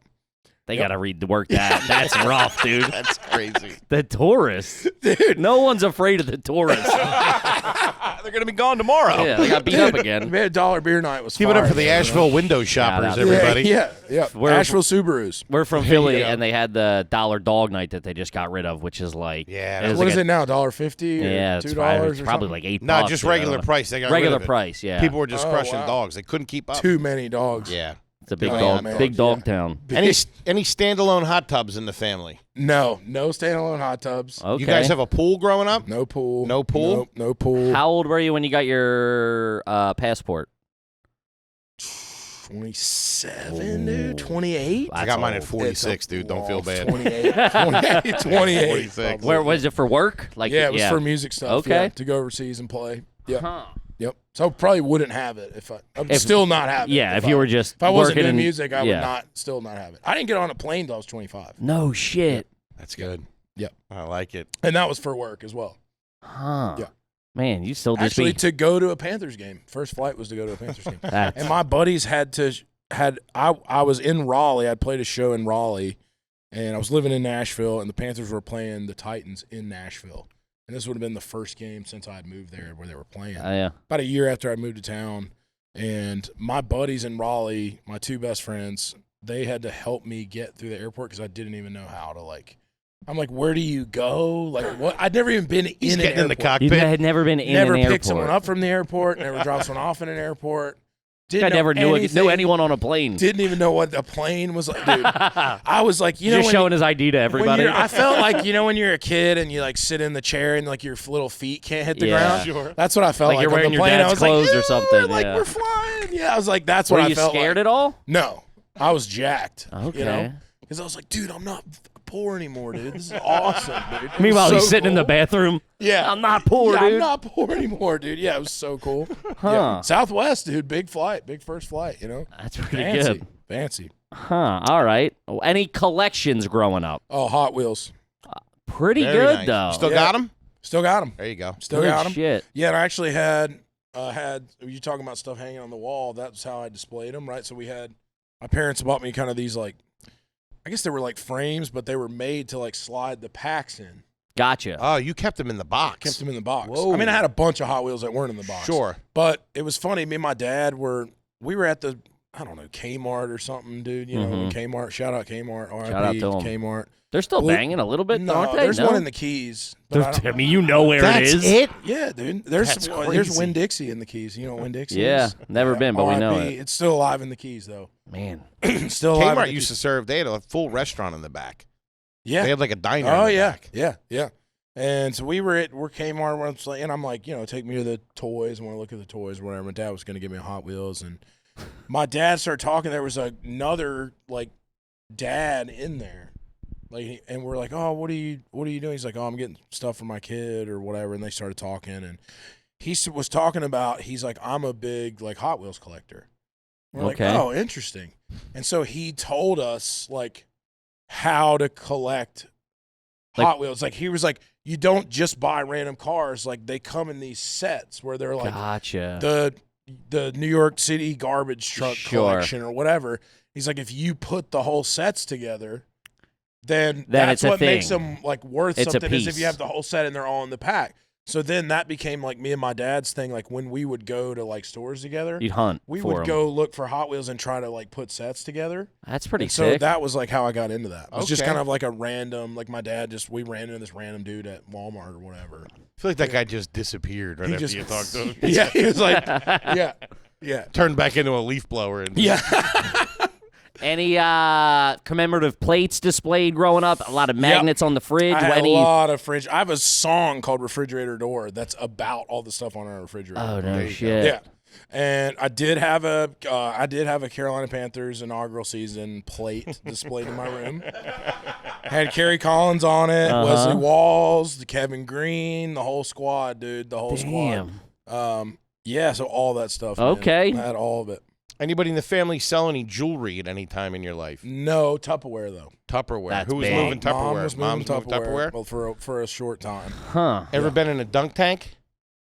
They got to work that. That's rough, dude. That's crazy. The tourists. Dude. No one's afraid of the tourists. They're going to be gone tomorrow. Yeah, they got beat up again. We had $1 beer night. Was Give it up fire, for the you know? Asheville window shoppers, out. everybody. Yeah. We're- Asheville Subarus. We're from Philly, Yeah. and they had the $1 dog night that they just got rid of, which is like Yeah, it was What like is a- it now? $1.50? Yeah, $2 it's or probably something? like $8. No, just or regular whatever. price. They got Regular rid of it. price, yeah. People were just Oh, crushing wow. dogs. They couldn't keep up. Too many dogs. Yeah. It's a big Oh, dog, man. big dog Yeah. town. Any standalone hot tubs in the family? No standalone hot tubs. Okay. You guys have a pool growing up? No pool. No pool? Nope, no pool. How old were you when you got your passport? 27, dude. 28. I got mine at old. 46, dude. Don't feel bad. 28. 28. 28. 46. Where was it for work? Like Yeah, it was for music stuff. Okay. Yeah, to go overseas and play. Yep. Huh. Yep. So I probably wouldn't have it if I. I'm still not having it. Yeah, if you were just If I wasn't working doing in- music, I yeah. would still not have it. I didn't get on a plane until I was 25. No shit. That's good. Yep. I like it. And that was for work as well. Huh. Yeah. Man, you still just Actually, be. to go to a Panthers game. First flight was to go to a Panthers game. That's- And my buddies I was in Raleigh. I'd played a show in Raleigh, and I was living in Nashville, and the Panthers were playing the Titans in Nashville. And this would have been the first game since I had moved there where they were playing. yeah. About a year after I moved to town, and my buddies in Raleigh, my 2 best friends, they had to help me get through the airport because I didn't even know how to, like, I'm like, where do you go? Like, what? I'd never even been He's in an getting in the airport. You cockpit. had never been in Never an picked airport. someone up from the airport. Never dropped someone off in an airport. Didn't I know never knew anything. anyone on a plane. Didn't even know what a plane was like, dude. I was like, you know, Just when showing his ID to when everybody. I felt like, you know, when you're a kid and you like sit in the chair and like your little feet can't hit the Yeah. ground. Sure. That's what I felt Like like. you're on wearing the your plane. dad's I was clothes like, or something, Like yeah. we're flying. Yeah, I was like, that's Were what I you felt scared like. at all? No, I was jacked. Okay. You know, because I was like, dude, I'm not poor anymore, dude. This is awesome, dude. It was Meanwhile, he's so sitting in the cool. bathroom. Yeah, I'm not poor, yeah, dude. I'm not poor anymore, dude. Yeah, it was so cool. Huh. Yeah. Southwest, dude. Big flight, big first flight. You know, That's pretty fancy, good. fancy. Huh. All right. Any collections growing up? Oh, Hot Wheels. Pretty Very good, nice. though. Still Yeah. got them? Still got them. There you go. Still Good got them. shit. Yeah, and I actually had you talking about stuff hanging on the wall. That's how I displayed them, right? So we had my parents bought me kind of these like, I guess they were like frames, but they were made to like slide the packs in. Gotcha. Oh, you kept them in the box. Kept them in the box. Whoa. I mean, I had a bunch of Hot Wheels that weren't in the box. Sure. But it was funny. Me and my dad we were at the, I don't know, Kmart or something, dude. You know, Kmart. Shout out Kmart. RIP, Shout out to 'em. Kmart. They're still Blue- banging a little bit, No, aren't they? there's No? one in the Keys. but I don't- I mean, you know where That's it is. it? Yeah, dude. There's That's there's crazy. Winn-Dixie in the Keys. You know what Winn-Dixie Yeah, is? never been, but we know RIP. it. It's still alive in the Keys, though. Man. Still alive. in Kmart the used to Keys. serve. They had a full restaurant in the back. Yeah. They had like a diner. Oh in the yeah, back. yeah. And so we're Kmart, and I'm like, you know, take me to the toys. I want to look at the toys, whatever. My dad was going to give me a Hot Wheels, and my dad started talking. There was another like dad in there, like, and we're like, oh, what are you doing? He's like, oh, I'm getting stuff for my kid or whatever. And they started talking, and he was talking about, he's like, I'm a big like Hot Wheels collector. We're Okay. like, oh, interesting. And so he told us like how to collect Hot Wheels. Like he was like, you don't just buy random cars. Like they come in these sets where they're like Gotcha. the New York City garbage truck Sure. collection or whatever. He's like, if you put the whole sets together, then Then that's it's a what makes thing. them like worth It's a something. Is if piece. you have the whole set and they're all in the pack. So then that became like me and my dad's thing. Like when we would go to like stores together, You'd hunt. we for would 'em. go look for Hot Wheels and try to like put sets together. That's pretty And so sick. that was like how I got into that. It was just Okay. kind of like a random, like my dad we ran into this random dude at Walmart or whatever. I feel like that guy just disappeared right He after just- you talked to him. Yeah, he was like, yeah. Turned back into a leaf blower. And Yeah. Any commemorative plates displayed growing up? A lot of magnets on the fridge. I had Any? a lot of fridge. I have a song called Refrigerator Door that's about all the stuff on our refrigerator. Oh no shit. Yeah. And I did have a Carolina Panthers inaugural season plate displayed in my room. Had Kerry Collins on it, Wesley Walls, the Kevin Green, the whole squad, dude, the whole Damn. squad. Yeah, so all that stuff. man. Okay. I had all of it. Anybody in the family sell any jewelry at any time in your life? No Tupperware though. Tupperware. That's Who was big. moving Tupperware? Mom was moving Mom's moving Tupperware. Well, for a short time. Huh. Ever been in a dunk tank?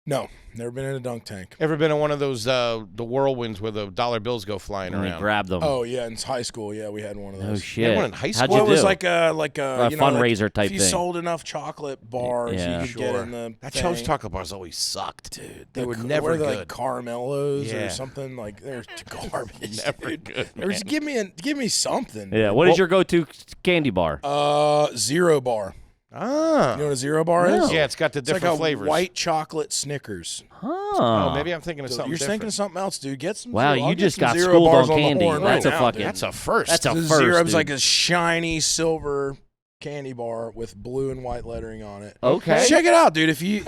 No, never been in a dunk tank. Ever been in one of those the whirlwinds where the dollar bills go flying And they around? grab them. Oh yeah, in high school, yeah, we had one of No those. shit. one in high How'd school? you Well, it was do? like a A you know, fundraiser like, type if you thing. sold enough chocolate bars, Yeah. you could get in the That thing. Cho's chocolate bars always sucked. Dude, They were what never are they, good. like Caramellos Yeah. or something like they're garbage. Never dude. good, Or just give me something. Yeah. What is your go-to candy bar? Zero bar. Ah. You know what a zero bar is? Yeah, it's got the It's different like a flavors. white chocolate Snickers. Oh, maybe I'm thinking of something You're different. thinking of something else, dude. Get some. Wow, I'll you get just some got zero schooled bars on the candy. horn That's right a now, fucking. dude. That's a first. That's a The first. zero is dude. like a shiny silver candy bar with blue and white lettering on it. Okay. Check it out, dude. If you're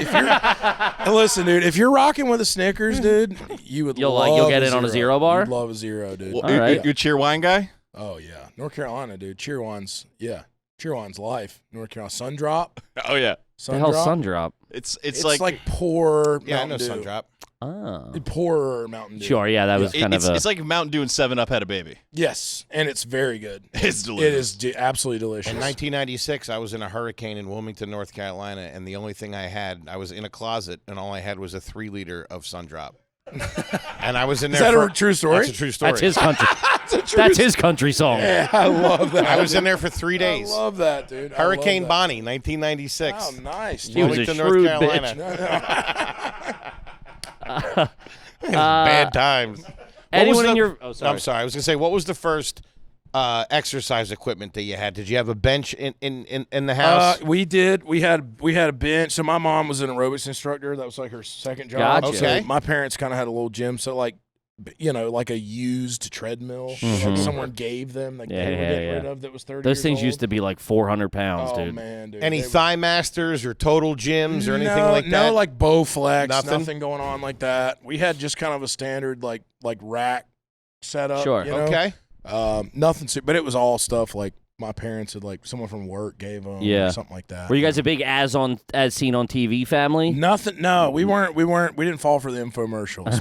listen, dude, if you're rocking with a Snickers, dude, you would You'll get in on a zero bar? You'd love a zero, dude. Well, All right. you a cheer wine guy? Oh yeah, North Carolina, dude. Cheerwine's Cheerwine's life. North Carolina Sun Drop. Oh yeah. the hell Sun Drop? It's It's like, like poor Yeah, I know Mountain Dew. Sundrop. Oh. Poorer Mountain Dew. Sure. Yeah, that was kind of a. it's like if Mountain Dew and 7-Up had a baby. Yes, and it's very good. It's It delicious. is absolutely delicious. In 1996, I was in a hurricane in Wilmington, North Carolina, and the only thing I was in a closet, and all I had was a 3-liter of Sundrop. And I was in there. Is that for, a true story? That's a true story. That's his country. That's his country song. Yeah, I love that. I was in there for 3 days. I love that, dude. I Hurricane love that. Bonnie, 1996. Oh, nice. He was a Wilmington, North shrewd Carolina. bitch. Bad times. What was Anyone in the- your? Oh, sorry. I'm sorry. I was gonna say, what was the first exercise equipment that you had? Did you have a bench in the house? We did. We had a bench. So my mom was an aerobics instructor. That was like her second job. Gotcha. Okay. So my parents kind of had a little gym. So like, like a used treadmill. Like someone gave them. Like they were getting rid of. That was 30. Those things used to be like 400 pounds, Oh dude. man, dude. Any They were- thigh masters or total gyms or anything like that? No, like Bowflex. Nothing? Nothing going on like that. We had just kind of a standard like rack setup. Sure. You know? Okay. Nothing. But it was all stuff like my parents had like someone from work gave them. Yeah. Or something like that. Were you guys a big as seen on TV family? Nothing. No, we weren't. We didn't fall for the infomercials.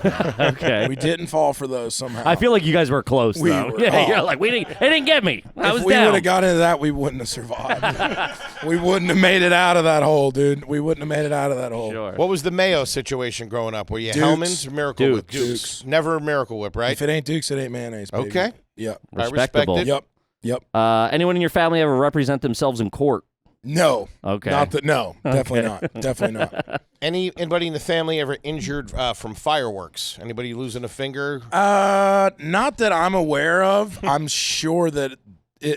Okay. We didn't fall for those somehow. I feel like you guys were close We though. were- Yeah, oh. you're like it didn't get me. I was if we down. would have got into that, we wouldn't have survived. We wouldn't have made it out of that hole, dude. We wouldn't have made it out of that hole. Sure. What was the Mayo situation growing up? Were you Dukes. Hellman's or Miracle Whip? Dukes. Dukes. Never a Miracle Whip, right? If it ain't Dukes, it ain't mayonnaise. Baby. Okay. Yep. I respect Respectable. it. Yep. Anyone in your family ever represent themselves in court? No. Okay. Not that. No. Definitely not. Definitely not. Anybody in the family ever injured from fireworks? Anybody losing a finger? Not that I'm aware of. I'm sure that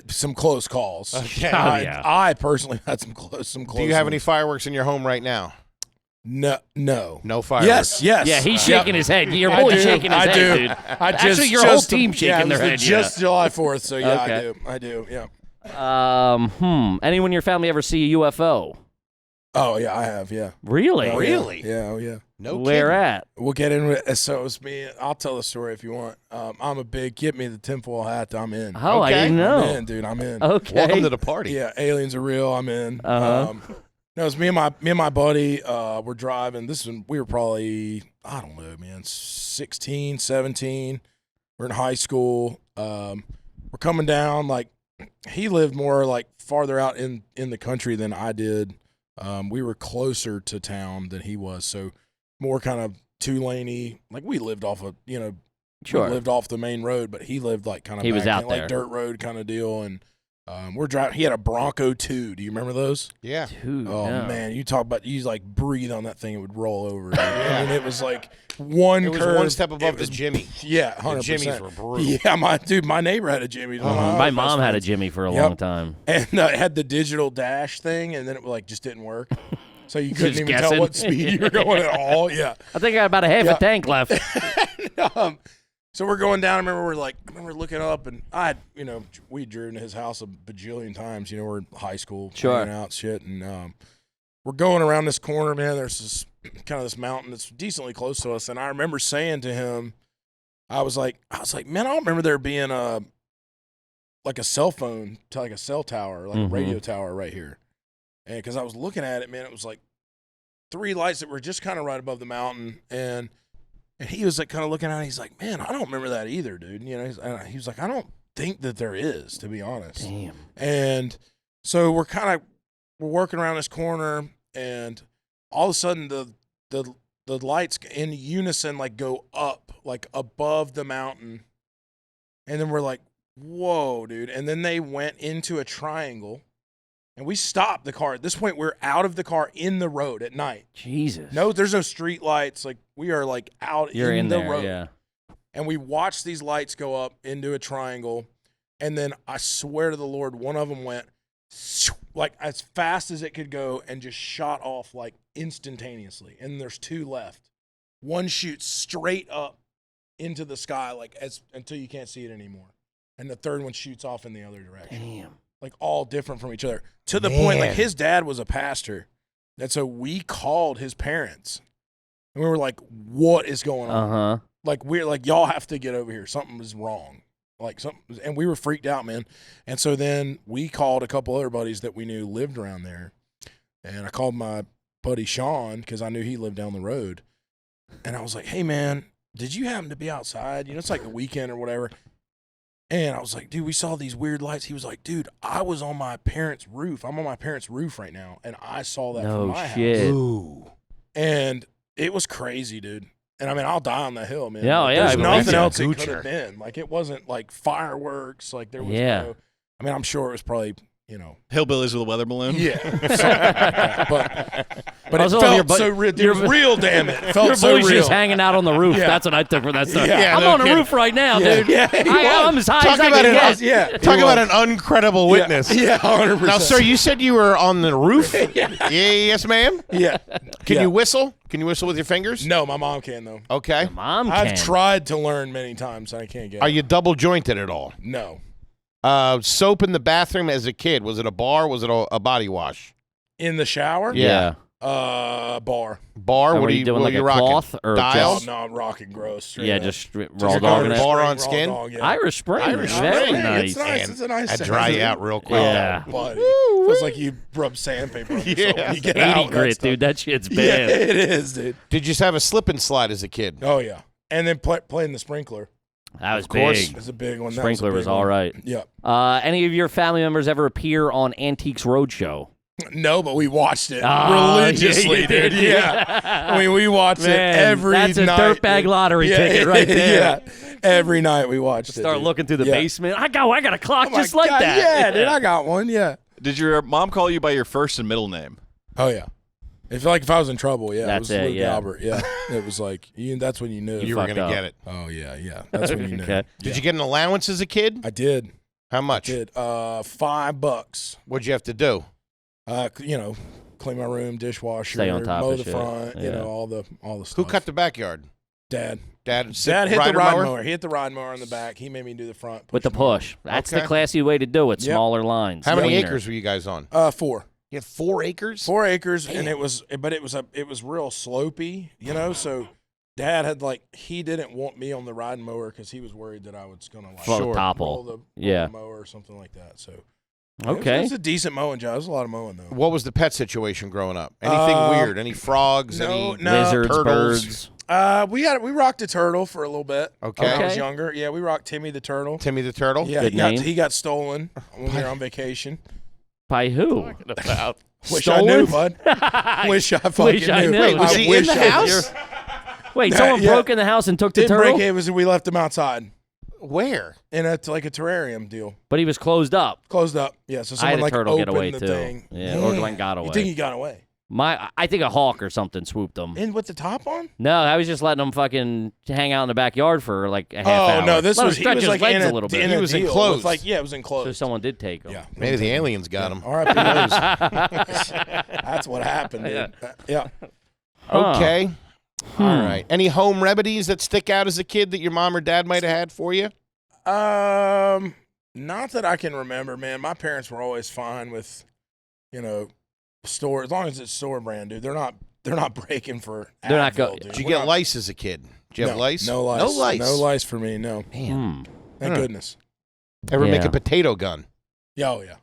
some close calls. Okay. yeah. I personally had some close. Do you have any fireworks in your home right now? No. No fireworks. Yes. Yeah, he's shaking his head. Your I boy's do. shaking his I head, do. dude. I just, Actually, your whole team yeah, shaking it their was head. Just July 4th, so yeah, Okay. I do. Yeah. Anyone in your family ever see a UFO? Oh yeah, I have. Yeah. Really? Oh, Really? Yeah. Oh yeah. No Where kidding. at? We'll get into it. So it was me. I'll tell the story if you want. I'm a big. Get me the tinfoil hat. I'm in. Oh, I Okay. didn't I'm know. in, dude. I'm in. Okay. Welcome to the party. Yeah, aliens are real. I'm in. Uh-huh. No, it's me and my buddy. We're driving. We were probably, I don't know, man, 16, 17. We're in high school. We're coming down. Like, he lived more like farther out in the country than I did. We were closer to town than he was, so more kind of two-laney. Like, we lived off of, Sure. we lived off the main road, but he lived like kind of He was back out in, there. like dirt road kind of deal. And We're driving. He had a Bronco 2. Do you remember those? Yeah. Dude, Oh no. man, you talk about you like breathe on that thing, it would roll over. Dude. I mean, it was like one. It was curve. one step above It was- the Jimmy. Yeah, The 100%. Jimmies were brutal. Yeah, my neighbor had a Jimmy. My mom had a Jimmy for a Yep. long time. and it had the digital dash thing, and then it like just didn't work. So you couldn't Just even guessing. tell what speed you were going at all. Yeah. I think I got about a half Yeah. a tank left. So we're going down. I remember looking up, and we'd driven to his house a bajillion times. We're in high school, Sure. hanging out, shit, and we're going around this corner, man. There's this mountain that's decently close to us, and I remember saying to him, I was like, man, I don't remember there being a cell phone, like a cell tower, like a radio tower right here, and because I was looking at it, man, it was like 3 lights that were just kind of right above the mountain, and he was like kind of looking at it. He's like, man, I don't remember that either, dude. He was like, I don't think that there is, to be honest. Damn. And so we're working around this corner, and all of a sudden the lights in unison like go up, like above the mountain. And then we're like, whoa, dude. And then they went into a triangle. And we stopped the car. At this point, we're out of the car in the road at night. Jesus. No, there's no street lights. Like, we are like out You're in the there, road. yeah. And we watched these lights go up into a triangle. And then I swear to the Lord, one of them went like as fast as it could go and just shot off like instantaneously. And there's 2 left. One shoots straight up into the sky like until you can't see it anymore. And the third one shoots off in the other direction. Damn. Like all different from each other. To the point, like his dad was a pastor. And so we called his parents. And we were like, what is going on? Uh-huh. Like, we're like, y'all have to get over here. Something is wrong. Like something, and we were freaked out, man. And so then we called a couple other buddies that we knew lived around there. And I called my buddy Sean because I knew he lived down the road. And I was like, hey, man, did you happen to be outside? It's like the weekend or whatever. And I was like, dude, we saw these weird lights. He was like, dude, I was on my parents' roof. I'm on my parents' roof right now, and I saw that from my shit. house. Ooh. And it was crazy, dude. And I mean, I'll die on that hill, man. Yeah, Like, yeah, there's I believe nothing you. else it Goocher. could have been. Like, it wasn't like fireworks. Like, there was no. I mean, I'm sure it was probably, Hillbillies with a weather balloon. yeah, something like that. But it Also, felt so real. It was real, damn it. It felt Your so boy's real. just hanging out on the roof. Yeah. That's what I took from that stuff. Yeah, I'm no on the kidding. roof right now, Yeah, dude. yeah, he I'm as high as I can get. Talk about an uncredible witness. Yeah, 100%. Now, sir, you said you were on the roof? Yeah, yes, ma'am. Yeah. Can Yeah. you whistle? Can you whistle with your fingers? No, my mom can, though. Okay. Mom I've can. tried to learn many times, and I can't get Are it. you double jointed at all? No. Soap in the bathroom as a kid. Was it a bar? Was it a body wash? In the shower? Yeah. Bar. Bar? And What were are you you doing what like are you a rocking? cloth or Dial? Oh, no, I'm rocking gross. straight Yeah, up. just raw Just dogging it. bar on raw skin? dog, yeah. Irish Spring. Irish Very Spring. nice. It's nice. It's a nice I'd dry you out real quick. Yeah. Buddy. Feels like you rub sandpaper on yourself when you get 80 out. and grit, stuff. dude. That shit's Yeah, bad. it is, dude. Did you just have a slip and slide as a kid? Oh, yeah. And then playing the sprinkler. That was Of course. big. It's a big one. Sprinkler was big all one. right. Yep. Any of your family members ever appear on Antiques Roadshow? No, but we watched it Oh, religiously, yeah, you did. dude. Yeah. I mean, we watched Man, it every that's a night. dirtbag dude. lottery ticket right there. Yeah. Every night we watched it. Start dude. looking through the Yeah. basement. I got a clock Oh my just like God, that. Yeah, dude, I got one. Yeah. Did your mom call you by your first and middle name? Oh yeah. If I was in trouble, yeah, That's it was it, Luke yeah. Albert. Yeah, it was like that's when you knew. You were fucked going to up. get it. Oh yeah. That's when you knew. Okay. Did you get an allowance as a kid? I did. How much? Did $5. What'd you have to do? Clean my room, dishwasher, Stay on top mow of the shit. front. Yeah. All the stuff. Who cut the backyard? Dad? Dad Dad hit the rider ride mower? mower. He hit the ride mower on the back. He made me do the front. With the mower. push. That's Okay. the classy way to do it. Yep. Smaller lines. How many Cleaner. acres were you guys on? 4. You had 4 acres? 4 acres, and Damn. it was real slopey, So Dad had he didn't want me on the riding mower because he was worried that I was gonna Full roll topple. the Yeah. mower or something like that. So Okay. it was a decent mowing job. It was a lot of mowing though. What was the pet situation growing up? Anything weird? Any frogs? no, any no. Lizards, turtles? birds. We rocked a turtle for a little bit. Okay. When I was Okay. younger. Yeah, we rocked Timmy the turtle. Timmy the turtle? Yeah, Good name. he got stolen when we were on vacation. By who? About. Wish I knew, Stolen? bud. Wish I fucking Wish I knew. knew. Wait, was I he in wish the I house? knew. Wait, Yeah, someone yeah. broke in the house and took the Didn't turtle? break it. We left him outside. Where? in a terrarium deal. But he was closed up. Closed up. Yeah, so I someone had a like turtle get opened away the too. thing. Yeah, or Glenn got away. You think he got away? I think a hawk or something swooped him. In with the top on? No, I was just letting him fucking hang out in the backyard for like a half hour. Oh no, this Let him was he stretch was his like legs in a little bit. In He a was deal. enclosed. It was it was enclosed. So someone did take him. Yeah, Maybe the aliens got him. All right, that's what happened, dude. Yeah. Okay. All right. Any home remedies that stick out as a kid that your mom or dad might have had for you? Not that I can remember, man. My parents were always fine with, store as long as it's store brand, dude. They're not breaking for. They're not Advil, go- dude. Did you We're get not- lice as a kid? Did you have lice? No lice. No lice. No lice for me. No. Man. Thank goodness. Ever make Yeah. a potato gun? Yeah, oh yeah.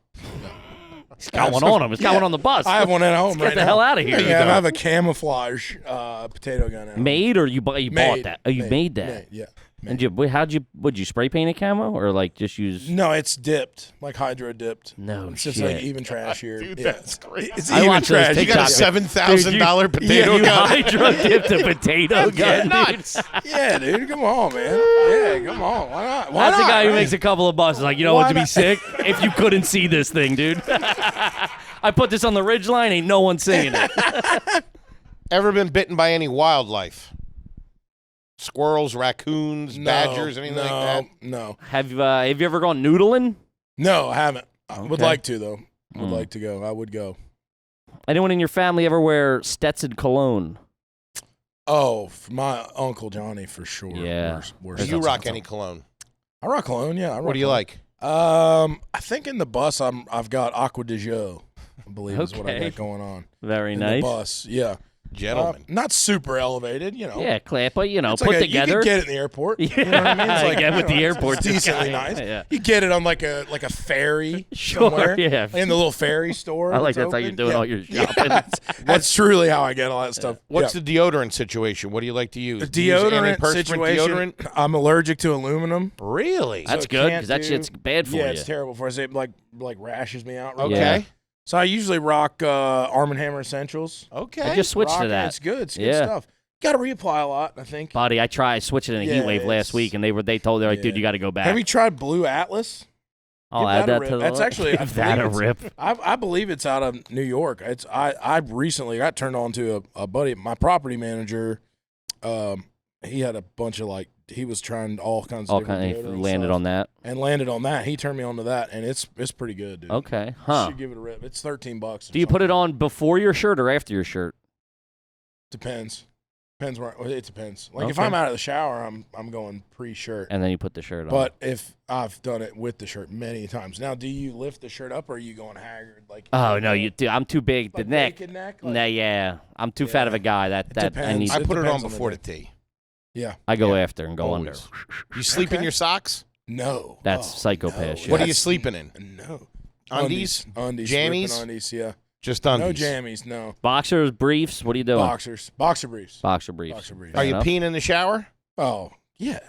He's got one on him. He's got one on the bus. I have one at home Get right the now. hell out of here. Yeah, I have a camouflage potato gun. At home. Made or you bought that? Oh, you made that. Made, yeah. And would you spray paint a camo or like just use? No, it's dipped, like hydro dipped. No It's just shit. like even trashier. Dude, yeah. that's great. It's I even watch those trash. You got a TikTok. $7,000 potato you gun? hydro dipped a potato gun. nuts. Yeah, dude, come on, man. Yeah, come on. Why not? Why That's the not, guy who right? makes a couple of buses. Like, you know Why what would be not? sick? If you couldn't see this thing, dude. I put this on the ridge line, ain't no one seeing it. Ever been bitten by any wildlife? Squirrels, raccoons, badgers, anything like that? No. Have you ever gone noodling? No, I haven't. I would Okay. like to, though. Would like to go. I would go. Anyone in your family ever wear Stetson cologne? Oh, my Uncle Johnny, for sure. Yeah. Do you rock any cologne? I rock cologne, yeah. I rock What do you cologne. like? I think in the bus I've got Aqua de Jo, I believe is what I Okay. got going on. Very In nice. the bus, yeah. Gentlemen. Not super elevated, Yeah, clap, but It's put like together. You can get it in the airport. Yeah, You know what I mean? It's like, again with the it's airport. decently nice. Yeah. You get it on like a ferry Sure, somewhere. yeah. In the little ferry store. I like that's that's how you're open. doing Yeah. all your Yeah, shopping. that's truly how I get all that stuff. What's yeah. the deodorant situation? What do you like to use? The Do you use deodorant antiperspirant situation? deodorant? I'm allergic to aluminum. Really? That's So good can't because that do- shit's bad for Yeah, you. it's terrible for us. It like rashes me out. Real Okay. bad. So I usually rock Arm & Hammer Essentials. Okay. I just switched Rock to it. that. It's good. It's good Yeah. stuff. Got to reapply a lot, I think. Buddy, I switched it in a heat Yeah, wave last it's- week, and they told they're like, dude, yeah. you got to go back. Have you tried Blue Atlas? I'll give add that a that rip. to the That's list. actually- I Give that a believe rip. I believe it's out of New York. It's I recently got turned on to a buddy, my property manager. He had a bunch of he was trying all kinds of All different kind of deodorant landed stuff, on that. and landed on that. He turned me on to that, and it's pretty good, dude. Okay, huh? Should give it a rip. It's $13. Do you put it on before your shirt or after your shirt? Depends. Depends where it depends. Like if Okay. I'm out of the shower, I'm going pre-shirt. And then you put the shirt on. But if I've done it with the shirt many times. Now, do you lift the shirt up or are you going haggard? oh no, I'm too big. like The neck. naked neck? Nah, yeah, I'm too fat of a guy. That I depends. need. I It put it on depends on the before the day. tea. Yeah. I go Yeah. after and go under. Always. You sleep in Okay. your socks? No. That's Oh, psychopath no. shit. What are you That's- sleeping in? No. Undies? Undies. Jammies? Ripping undies, yeah. Just undies. No jammies, no. Boxers, briefs. What are you doing? Boxers. Boxer briefs. Boxer briefs. Boxer briefs. Are you enough. peeing in the shower? Oh, yeah.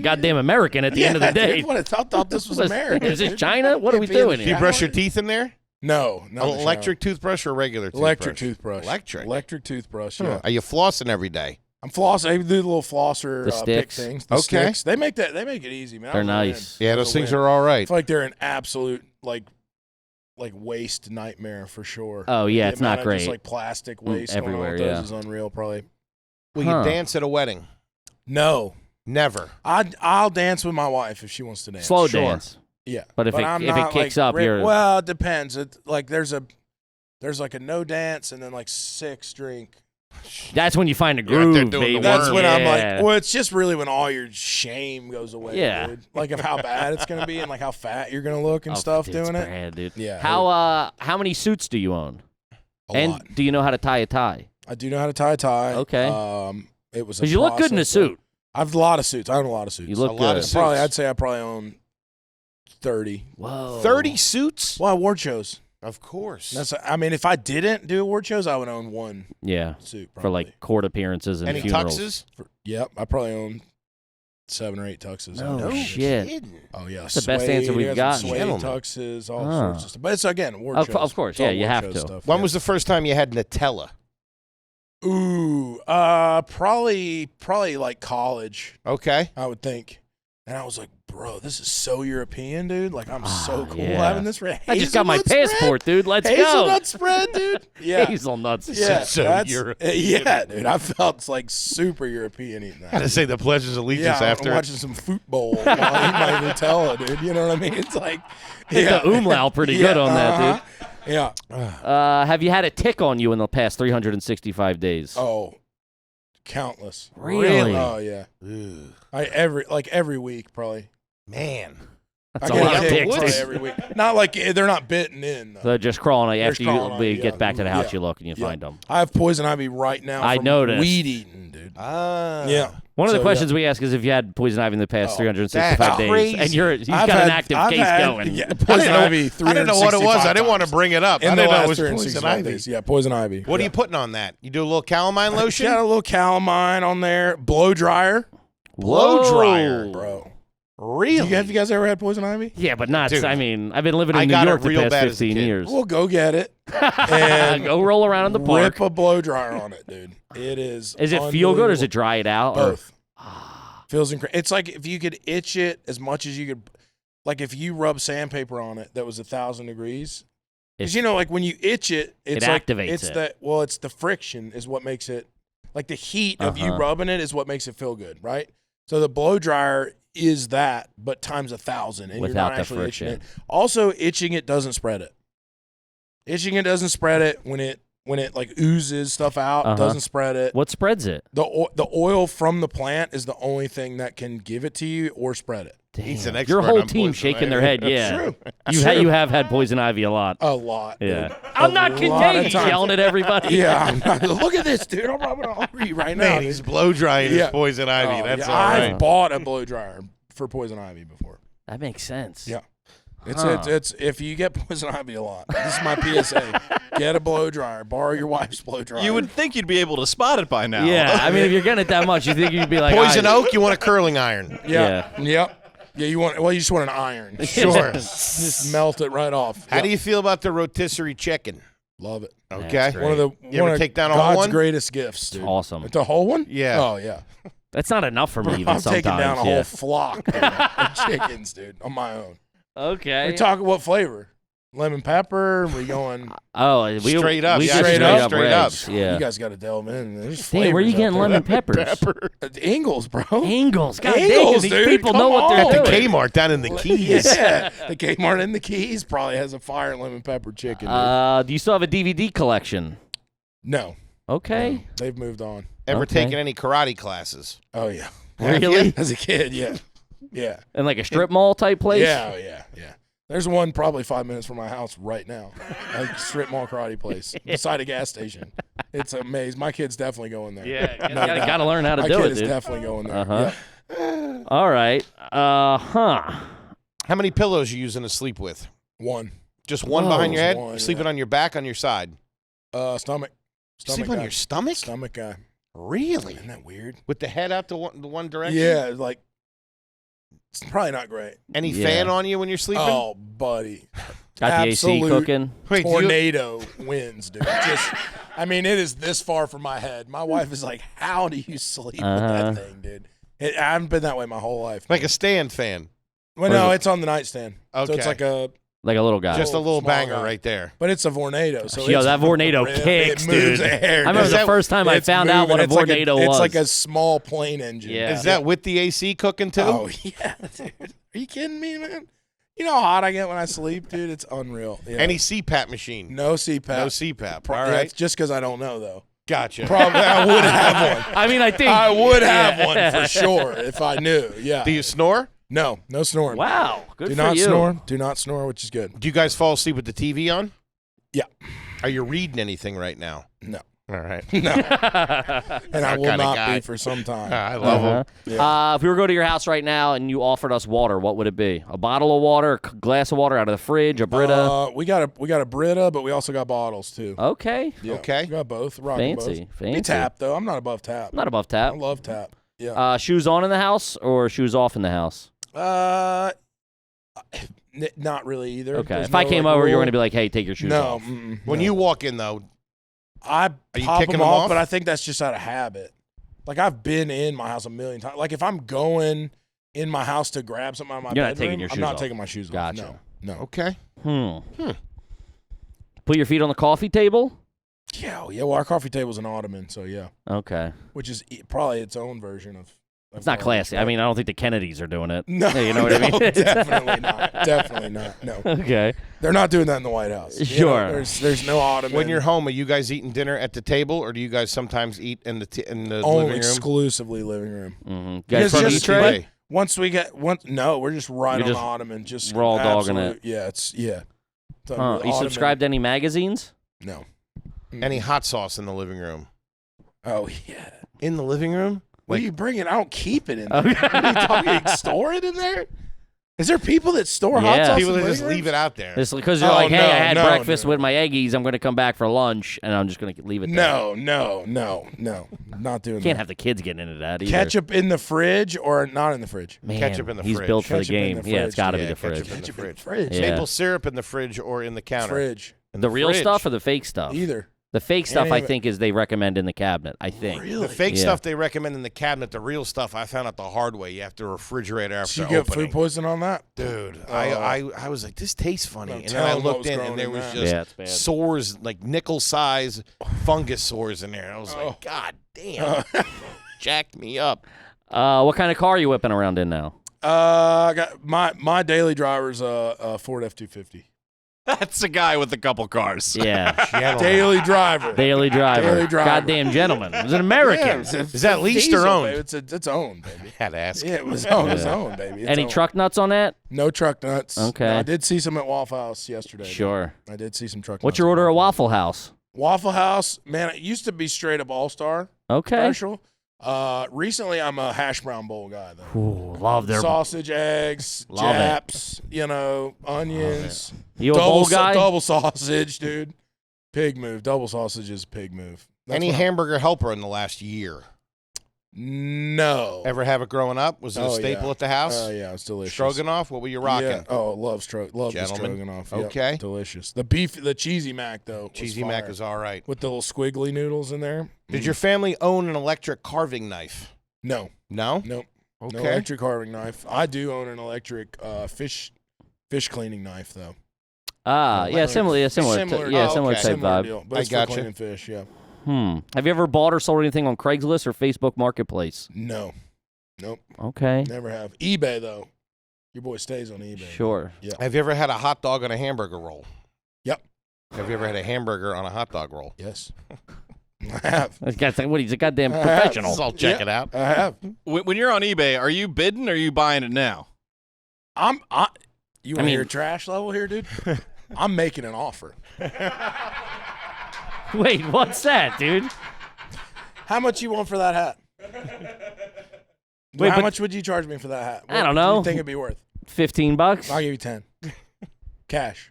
Goddamn American at the end of the day. I thought this was America. Is this dude. China? What are we Can't be in doing the Do you here? brush your teeth in there? No. Not in the shower. Electric toothbrush or regular toothbrush? Electric toothbrush. Electric. Electric toothbrush, Huh. yeah. Are you flossing every day? I'm flossing. I do the little flosser The pick sticks? things. The Okay. sticks. They make it easy, man. They're I'm a nice. win. Yeah, I'm those a things win. are all I right. feel like they're an absolute like waste nightmare for sure. Oh, yeah, The it's not amount of just, great. like plastic waste going on everywhere, with yeah. those is unreal. Probably Will Huh. you dance at a wedding? no. Never. I'll dance with my wife if she wants to dance. Slow Sure. dance. Yeah, But if it I'm if it not, kicks like, up, you're well, it depends. It like there's like a no dance and then like 6 drink. that's when you find a You're out there groove, doing the baby. worm. That's when I'm Yeah. like, well, it's just really when all your shame goes away. Yeah. dude. Like of how bad it's gonna be and like how fat you're gonna look and Oh, stuff dude, doing it's it. bad, dude. Yeah. How many suits do you own? A and lot. do you know how to tie a tie? I do know how to tie a tie. Okay. It was Because you look good in a process, though. suit. I have a lot of suits. I own a lot of suits. You look A lot good. of suits. I'd say I probably own 30. Whoa. 30 suits? Well, award shows. Of course. I mean, if I didn't do award shows, I would own one Yeah. suit. For Probably. like court appearances and Any funerals. tuxes? Yep, I probably own 7 or 8 tuxes. No I know. shit. Kidding. Oh yeah, That's the best answer we've gotten. Suede Gentlemen. tuxes, all Huh. sorts of stuff. But it's again award Of- shows. of course, It's all yeah, you award have show to. Stuff, When yeah. was the first time you had Nutella? Ooh, probably like college. Okay. I would think. And I was like, bro, this is so European, dude. Like, I'm so cool yeah. having this red. I just got my passport, dude. Let's go. Hazelnut spread, dude. Yeah. Hazelnuts. Yeah, So that's, European. yeah, dude. I felt like super European eating that. I had to say the Pledge of Allegiance Yeah, after. I'm watching some football while I eat my Nutella, dude. You know what I mean? It's like, Hit the umlaut pretty good on that, dude. Yeah. Have you had a tick on you in the past 365 days? Oh, countless. Really? Oh yeah. Ugh. Every week probably. Man. That's I a get lot of tick ticks. probably dude. every week. Not like they're not bitten in. Though. They're just crawling They're after crawling on you you, get yeah. back to the house. Yeah. You look and you Yeah. find them. I have poison ivy right now. I from noticed. weed eating, dude. Yeah. One of the So, questions we ask is if you had poison ivy in the past Oh, 365 that's days, crazy. and you've I've got an had- active I've case had- going. Yeah, I poison didn't know- ivy. I didn't know what it was. I didn't want to 365 bring it up. in I the didn't know it last was poison 365 ivy. days. Yeah, poison ivy. What are you putting on that? You do a little calamine lotion? Got a little calamine on there. Blow dryer, Blow Whoa. dryer. bro. Really? Have you guys ever had poison ivy? Yeah, but not. Dude, I mean, I've been living I in New got it York the real past bad as a 15 kid. years. We'll go get it and Go roll around in the park. rip a blow dryer on it, dude. It is. Is it feel good or does it dry it out? or- Both. Feels incredible. It's like if you could itch it as much as you could. Like if you rub sandpaper on it that was 1,000 degrees. Because It's- like when you itch it, it's It like, activates it's it. it's the friction is what makes it. Like the heat of you Uh-huh. rubbing it is what makes it feel good, right? So the blow dryer is that, but times 1,000, and Without you're not the actually itching friction. it. Also, itching it doesn't spread it. Itching it doesn't spread it when it like oozes stuff out. Uh-huh. Doesn't spread it. What spreads it? The oil from the plant is the only thing that can give it to you or spread it. He's Damn. an Your expert whole on team poison shaking ivy. their head. Yeah, True. you have had poison ivy a lot. A lot. Yeah, dude. I'm not A lot of contagious. times. Yelling at everybody. Yeah. I'm not, look at this, dude. I'm rubbing all over you right now. Man, he's blow drying his Yeah. poison ivy. Oh, That's yeah, all right. I've bought a blow dryer for poison ivy before. That makes sense. Yeah. Huh. It's if you get poison ivy a lot. This is my PSA. Get a blow dryer. Borrow your wife's blow dryer. You would think you'd be able to spot it by now. Yeah, I mean, if you're getting it that much, you think you'd be like Poison I- oak, you want a curling iron. Yeah. Yep. Yeah. You just want an iron. Sure. Just melt it right off. How do you feel about the rotisserie chicken? Love it? Okay. That's One of the You ever one take of down a whole God's one? greatest gifts, dude. Awesome. The whole one? Yeah. Oh yeah. That's not enough for me. Even I'm sometimes. taking down a yeah. whole flock dude, of chickens, dude, on my own. Okay. We talking what flavor? Lemon pepper? We going? Oh, we Straight up, We yeah, just straight up, straight up. reds, Yeah. You guys got to delve in. There's Damn, where are you flavors out getting there. lemon peppers? Ingles, bro. Ingles. God Ingles, dang, these dude, people come know what on. they're At the doing. Kmart down in the Keys. Yeah, the Kmart in the Keys probably has a fire lemon pepper chicken. Dude. Do you still have a DVD collection? No, Okay. they've moved on. Ever Okay. taken any karate classes? Oh yeah, Really? as a kid, yeah, yeah, In like a strip mall type place? yeah. There's one probably 5 minutes from my house right now, a strip mall karate place beside a gas station. It's amazing. My kid's definitely going there. Yeah. No doubt. Gotta learn how to My do kid it, is dude. definitely going there. Uh-huh. Yeah. All right. How many pillows you using to sleep with? One. Just one Whoa. behind your head? One, Sleeping yeah. on your back, on your side? Stomach. Sleep on guy. your stomach? Stomach guy. Really? Isn't that weird? With the head out the one direction? Yeah, like it's probably not great. Any Yeah. fan on you when you're sleeping? Oh, buddy. Got the AC Absolute cooking. Wait, do you- Tornado winds, dude. Just, I mean, it is this far from my head. My wife is like, "How do you sleep Uh-huh. with that thing, dude?" I haven't been that way my whole life. like a stand fan. Well, Or no, is it- it's on the nightstand. So Okay. it's like a, Like a little guy. Just a little small banger guy. right there. but it's a Vornado. So Yo, it's that Vornado it kicks, moves dude. air, I remember dude. the first time I It's found out what a moving. It's like Vornado was. It's like a small plane engine. Yeah. Is that with the AC cooking too? Oh yeah, dude. Are you kidding me, man? You know how hot I get when I sleep, dude? It's unreal. Yeah. Any CPAP machine? no CPAP. No CPAP. All Yeah, right. it's just because I don't know though. Gotcha. Probably I would have one. I mean, I think. I would have Yeah. one for sure if I knew. Yeah. Do you snore? No snoring. Wow. Good Do for not you. snore. Do not snore, which is good. Do you guys fall asleep with the TV on? Yeah. Are you reading anything right now? No. All right. No. And I Our will kinda not guy. be for some time. I love Uh-huh. them. Yeah. If we were to go to your house right now and you offered us water, what would it be? A bottle of water, a glass of water out of the fridge, a Brita? We got a Brita, but we also got bottles too. Okay. Yeah, Okay. We got both. Rocking Fancy. both. Fancy. Be tap though. I'm not above tap. Not above I tap. love tap. Yeah. Shoes on in the house or shoes off in the house? Not really either. Okay. There's If I no, came like, over, you're rule. going to be like, hey, take your shoes no. off. When no. you walk in though, I you pop kicking them them off, off? but I think that's just out of habit. Like I've been in my house a million times. Like if I'm going in my house to grab something out of my You're not bedroom, taking your shoes I'm not off. taking my shoes Gotcha. off. No. Okay. Put your feet on the coffee table? Yeah. Well, our coffee table's an ottoman, so yeah. Okay. Which is probably its own version of. It's not classy. I mean, I don't think the Kennedys are doing it. No, You know what I mean? definitely not. Definitely not. No, Okay. they're not doing that in the White House. Sure. There's no ottoman. When you're home, are you guys eating dinner at the table, or do you guys sometimes eat in the living only room? exclusively living room. Mm-hmm. Because Guys, just Trey? once we get no, we're just right You're on just the ottoman. Just raw dogging absolute- it. Yeah, it's It's Huh. under the You ottoman. subscribe to any magazines? No. Any hot sauce in the living room? Oh yeah. In the living room? What are you bringing? I don't keep it in there. What are you talking? Store it in there? Is there people that store hot Yeah. sauce? People in that just living leave rooms? it out there. Because you're Oh, like, hey, no, I had no, breakfast no. with my Eggies. I'm going to come back for lunch, and I'm just going to leave it there. No. Not doing Can't that. have the kids getting into that either. Ketchup in the fridge or not in the fridge? Man, Ketchup in the he's fridge. built for the Ketchup in game. the Yeah, it's fridge. got to be Yeah, the fridge. ketchup in the Ketchup in the fridge. fridge. Yeah. Maple syrup in the fridge or in the counter? Fridge. In The real fridge. stuff or the fake stuff? Either. The fake stuff, I Anything- think, is they recommend in the cabinet, I think. The fake Yeah. stuff they recommend in the cabinet. The real stuff I found out the hard way. You have to refrigerate after So you get opening. food poisoning on that? Dude, Oh. I was like, this tastes funny, No and then I telling what looked was in, growing and there in was that. just Yeah, it's bad. sores, like nickel-size fungus sores in there. I was like, God damn, jacked me up. What kind of car are you whipping around in now? I got my daily driver's a Ford F-250. That's a guy with a couple cars. Yeah. Gentlemen. Daily driver. Daily driver. Daily driver. Goddamn gentleman. It was an American. Yeah, Is that leased or diesel, owned? baby. It's owned, baby. Had to ask. Yeah, it was owned. It's owned, baby. It's Any owned. truck nuts on that? No truck nuts. Okay. No, I did see some at Waffle House yesterday. though. Sure. I did see some truck nuts. What's your order at Waffle House? Waffle House, man, it used to be straight up All-Star Okay. special. Recently, I'm a hash brown bowl guy, though. Ooh, love their. Sausage, eggs, Love it. japs, onions. You a bowl guy? Double sausage, dude. Pig move. Double sausage is pig move. That's Any what hamburger helper in the last year? No. Ever have it growing up? Was it a Oh, staple yeah. at the house? Oh, yeah, it's delicious. Stroganoff? What were you rocking? Yeah. Oh, love the Gentlemen. stroganoff. Yep, Okay. delicious. The cheesy mac though. was Cheesy mac fire. is all right. with the little squiggly noodles in there. Did your family own an electric carving knife? No, No? nope. No Okay. electric carving knife. I do own an electric fish cleaning knife though. Yeah, similar. Yeah, similar. Similar- Yeah, oh, similar okay. type Similar vibe. deal, but I it's for gotcha. cleaning fish. Yeah. Have you ever bought or sold anything on Craigslist or Facebook Marketplace? No. Nope. Okay. Never have. eBay though. Your boy stays on eBay. Sure. Yeah. Have you ever had a hot dog on a hamburger roll? Yep. Have you ever had a hamburger on a hot dog roll? Yes. I have. This guy's like, what? He's a goddamn I have. professional. I'll check Yeah. it out. I have. When you're on eBay, are you bidding or are you buying it now? You want to mean- hear trash level here, dude? I'm making an offer. Wait, what's that, dude? How much you want for that hat? Wait, How but- much would you charge me for that hat? I don't What do know. you think it'd be worth? $15? I'll give you 10. Cash.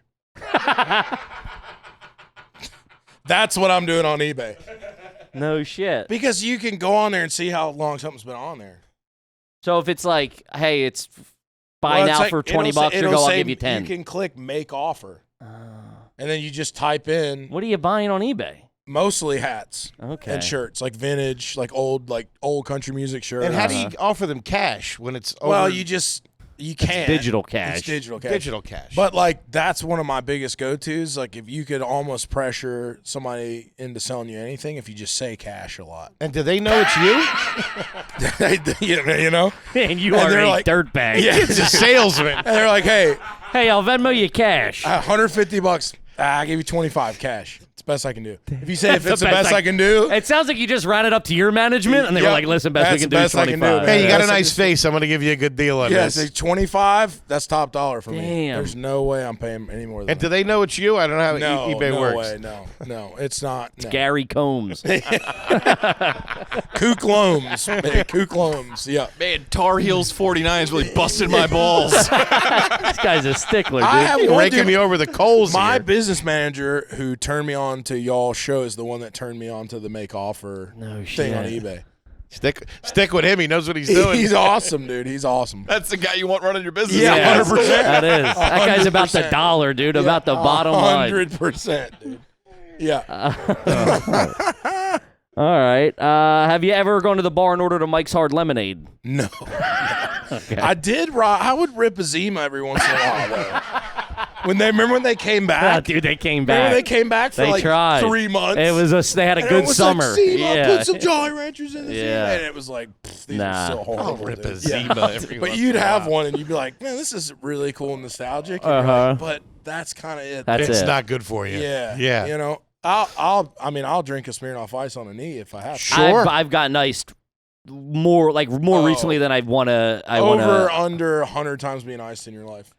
That's what I'm doing on eBay. No shit. Because you can go on there and see how long something's been on there. So if it's like, hey, it's buy Well, it's now like- for it'll $20, say- you it'll go, I'll say give you 10. You can click make offer. And then you just type in What are you buying on eBay? mostly hats Okay. and shirts, like vintage, like old country music shirts. And how do you offer them cash when it's over? Well, you can't. digital cash. It's digital cash. digital cash. But like that's one of my biggest go-tos. Like if you could almost pressure somebody into selling you anything if you just say cash a lot. and do they know it's you? you know? And you And are they're a like- dirtbag. Yeah. It's a salesman. And they're like, hey, Hey, I'll Venmo you cash. $150. I give you 25 cash. It's the best I can do. If you say if That's it's the best I can do, It sounds like you just ran it up to your management, and they were Yep. like, listen, best we That's can the do is best I can do, 25. man. Hey, you got a That's nice just- face. I'm going to give you a good deal on yeah, this. it's 25. That's top dollar for me. Damn. There's no way I'm paying any more than And do that. they know it's you? I don't know how No, eBay no works. way. No, it's not. No. Gary Combs. Kook Loams. Man, Kook Loams. Yeah. Man, Tar Heels 49 is really busting my balls. This guy's a stickler, dude. I have You're one raking dude- me over the coals My here. business manager who turned me on to y'all's show is the one that turned me on to the make offer thing on shit. eBay. Stick with him. He knows what he's doing. He's awesome, dude. He's awesome. That's the guy you want running your business. Yeah, 100%. That is. That guy's about the 100%. dollar, dude. About the bottom line. 100%, dude. Yeah. All right. Have you ever gone to the bar and ordered a Mike's Hard Lemonade? No. I would rip a Zima every once in a while, though. Remember when they came back? Dude, they came Remember back. they came back for They like tried. 3 months? They had a And good it was summer. Like, Zima, yeah. put some Jolly Ranchers in the Zima. Yeah. And it was like, these Nah. are so horrible. I'll rip a dude. Zima every But once you'd in a have while. one and you'd be like, man, this is really cool and nostalgic. And you're Uh-huh. like, but that's kind of it. That's It's it. not good for you. Yeah. Yeah. You know, I'll drink a Smirnoff Ice on a knee if I have to. Sure. I've gotten iced more recently than I want to. Over, under 100 times being iced in your life.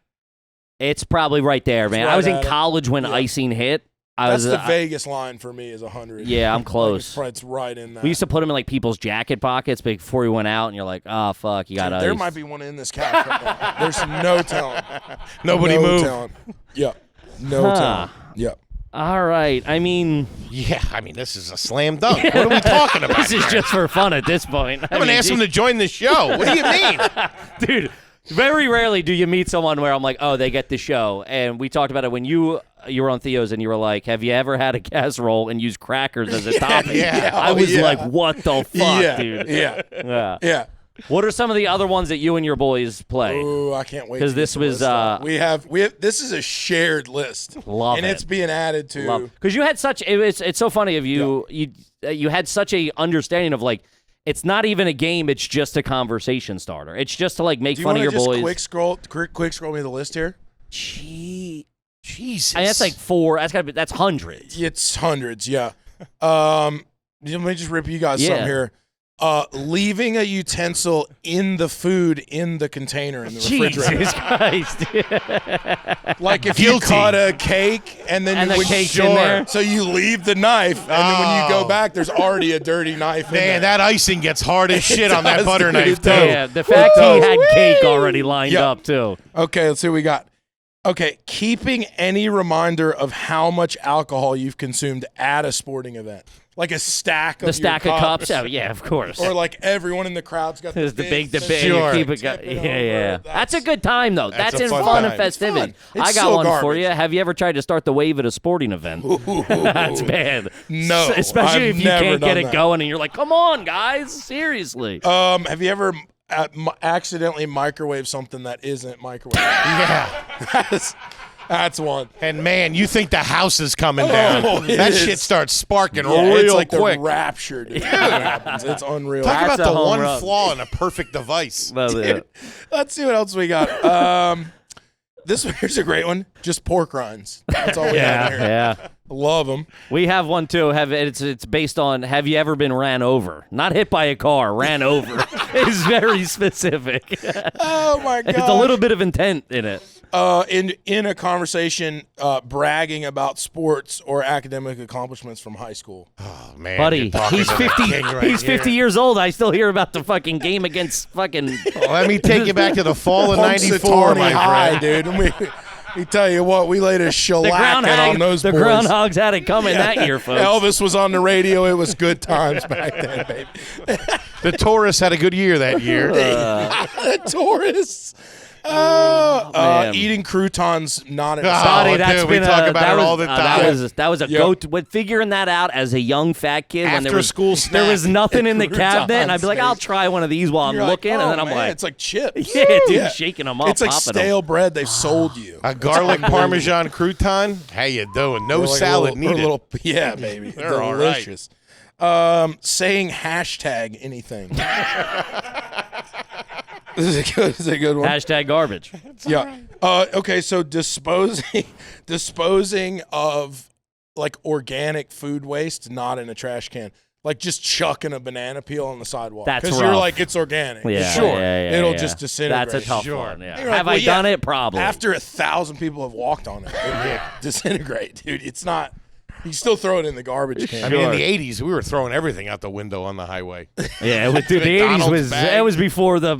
It's probably right there, man. right I was in at it. college when Yeah. icing hit. That's the Vegas line for me is 100. Yeah, I'm Like, close. it's right in that. We used to put them in like people's jacket pockets before you went out, and you're like, oh fuck, you got ice. There might be one in this couch right now. There's no telling. Nobody no move. Telling. Yeah. No Huh. telling. Yeah. All right. I mean, Yeah, I mean, this is a slam dunk. What are we talking about? this is here? just for fun at this point. I'm going to ask him to join the show. What do you mean? Dude, very rarely do you meet someone where I'm like, oh, they get the show. And we talked about it when you were on Theo's and you were like, have you ever had a casserole and used crackers as a topping? yeah. I was yeah. like, what the fuck, Yeah. dude? Yeah. Yeah. Yeah. What are some of the other ones that you and your boys play? Ooh, I can't wait. 'Cause to get this the was, list up. We have this is a shared list. Love and it. it's being added to. Because you had such it's so funny of you you had such a understanding of like it's not even a game, it's just a conversation starter. It's just to like make Do you fun want of to your just boys. quick scroll me the list here? Jesus. And that's like 4. That's hundreds. It's hundreds, yeah. Let me just rip you guys Yeah. some here. Leaving a utensil in the food in the container in the refrigerator. Jesus Christ. Like if Guilty. you cut a cake and then And the when cake's in there? so you leave the knife and then when you go Oh. back, there's already a dirty knife in there. Man, that icing gets hard as shit on that does, butter dude, knife, it too. does. Yeah, the fact he had cake already lined Yeah. up too. Okay, let's see what we got. Okay, keeping any reminder of how much alcohol you've consumed at a sporting event. Like a stack of The stack your of cups. Oh, yeah, of course. Or like everyone in the crowd's got There's the big. Sure. Keep it Tip it yeah, over. yeah. That's a good time though. That's a in fun fun time. and festivity. It's fun. It's I got so one for garbage. you. Have you ever tried to start the wave at a sporting event? That's bad. No, Especially I've if you never can't get done it that. going and you're like, come on, guys, seriously. Have you ever accidentally microwave something that isn't microwave? Yeah. That's one. And, man, you think the house is coming down. it That is. shit starts sparking Yeah, real it's like quick. the rapture, dude. It happens. It's unreal. Talk That's about a the home one run. flaw in a perfect device. Let's see what else we got. This one here's a great one. Just pork rinds. That's all we have here. Yeah. Love them. We have one too. It's based on have you ever been ran over? Not hit by a car, ran over. It's very specific. Oh my god. It's a little bit of intent in it. In a conversation, bragging about sports or academic accomplishments from high school. Oh, man. Buddy, you're talking he's to the 50. king right He's 50 here. years old. I still hear about the fucking game against fucking. Let me take you back to the fall of '94, my High, friend. dude. We tell you what, we laid a The shellacking on those the boys. Groundhogs had it coming that year, folks. Elvis was on the radio. It was good times back then, baby. The Taurus had a good year that year. The Taurus. man. Eating croutons not in Oh, Buddy, that's dude, we been talk a, about that it was, all the time. That was a Yep. goat. With figuring that out as a young fat kid, when there After was school there was snack. nothing in the cabinet, and I'd be like, Croutons, I'll try one of these while I'm You're like, looking, oh, and then I'm man, like, it's like chips. yeah, dude, shaking them up, It's like popping stale bread they've sold you. A garlic parmesan crouton? How you doing? No They're like salad a needed. Yeah, baby. They're all right. delicious. Saying hashtag anything. This is a good one. Hashtag garbage. Yeah. Okay, so disposing of like organic food waste not in a trash can. Like just chucking a banana peel on the sidewalk. That's Because you're rough. like, it's organic. Yeah, sure. yeah, It'll yeah. just disintegrate. That's a tough Sure. one. Yeah. You're like, Have well, I yeah, done it? Probably. After 1,000 people have walked on it, it will disintegrate, dude. It's not. You still throw it in the garbage can. I mean, in the 80s, we were throwing everything out the window on the highway. yeah, with the 80s McDonald's was bag. it was before the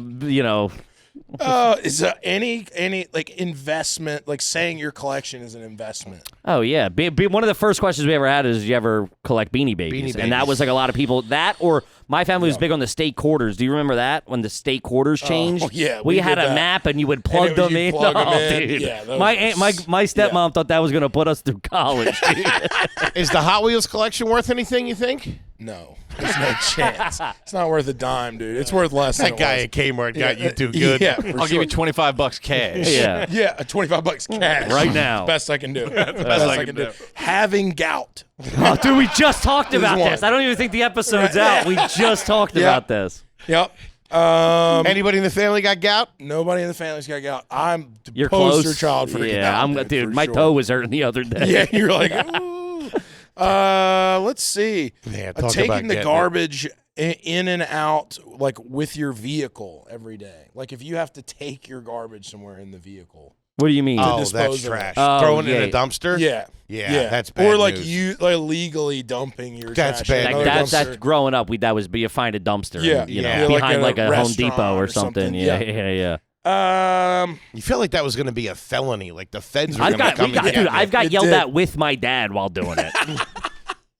Is there any like investment, like saying your collection is an investment? Oh yeah, one of the first questions we ever had is, "Did you ever collect Beanie Babies?" Beanie And that Babies. was like a lot of people. That or my family was big on the state quarters. Do you remember that when the state quarters changed? yeah, we we had did a that. map and you would plug And it was- them you in. plug 'em Oh, in. dude. Yeah, that my was- my stepmom thought that was going to put us through college. Dude. Is the Hot Wheels collection worth anything, you think? No. There's no chance. It's not worth a dime, dude. It's worth less. That than guy it at Kmart got was. you too good. Yeah, I'll give you $25 cash. Yeah. Yeah, a $25 cash Right now. Best I can do. Best I I can can do. do. Having gout. Oh, dude, we just talked about one. this. I don't even think the episode's out. We just talked about this. Yep. Anybody in the family got gout? Nobody in the family's got gout. I'm the You're poster close. child for yeah, gout. dude. for My sure. toe was hurting the other day. Yeah, you're like, ooh. Let's see. Yeah, talk about Taking the getting garbage in and out, like with your vehicle every day. Like if you have to take your garbage somewhere in the vehicle. What do you mean? Oh, dispose that's of it. trash. Oh, Throwing it yeah. in a dumpster? Yeah. Yeah, that's bad Or like news. you like legally dumping your That's trash. in bad another news. That's dumpster. growing up. That was you find a dumpster, Yeah, and, you know, yeah. behind Like like at a a Home restaurant Depot or or something. something. Yeah. You feel like that was going to be a felony. Like the feds were I've going to come and get dude, you. I've got It yelled did. at with my dad while doing it.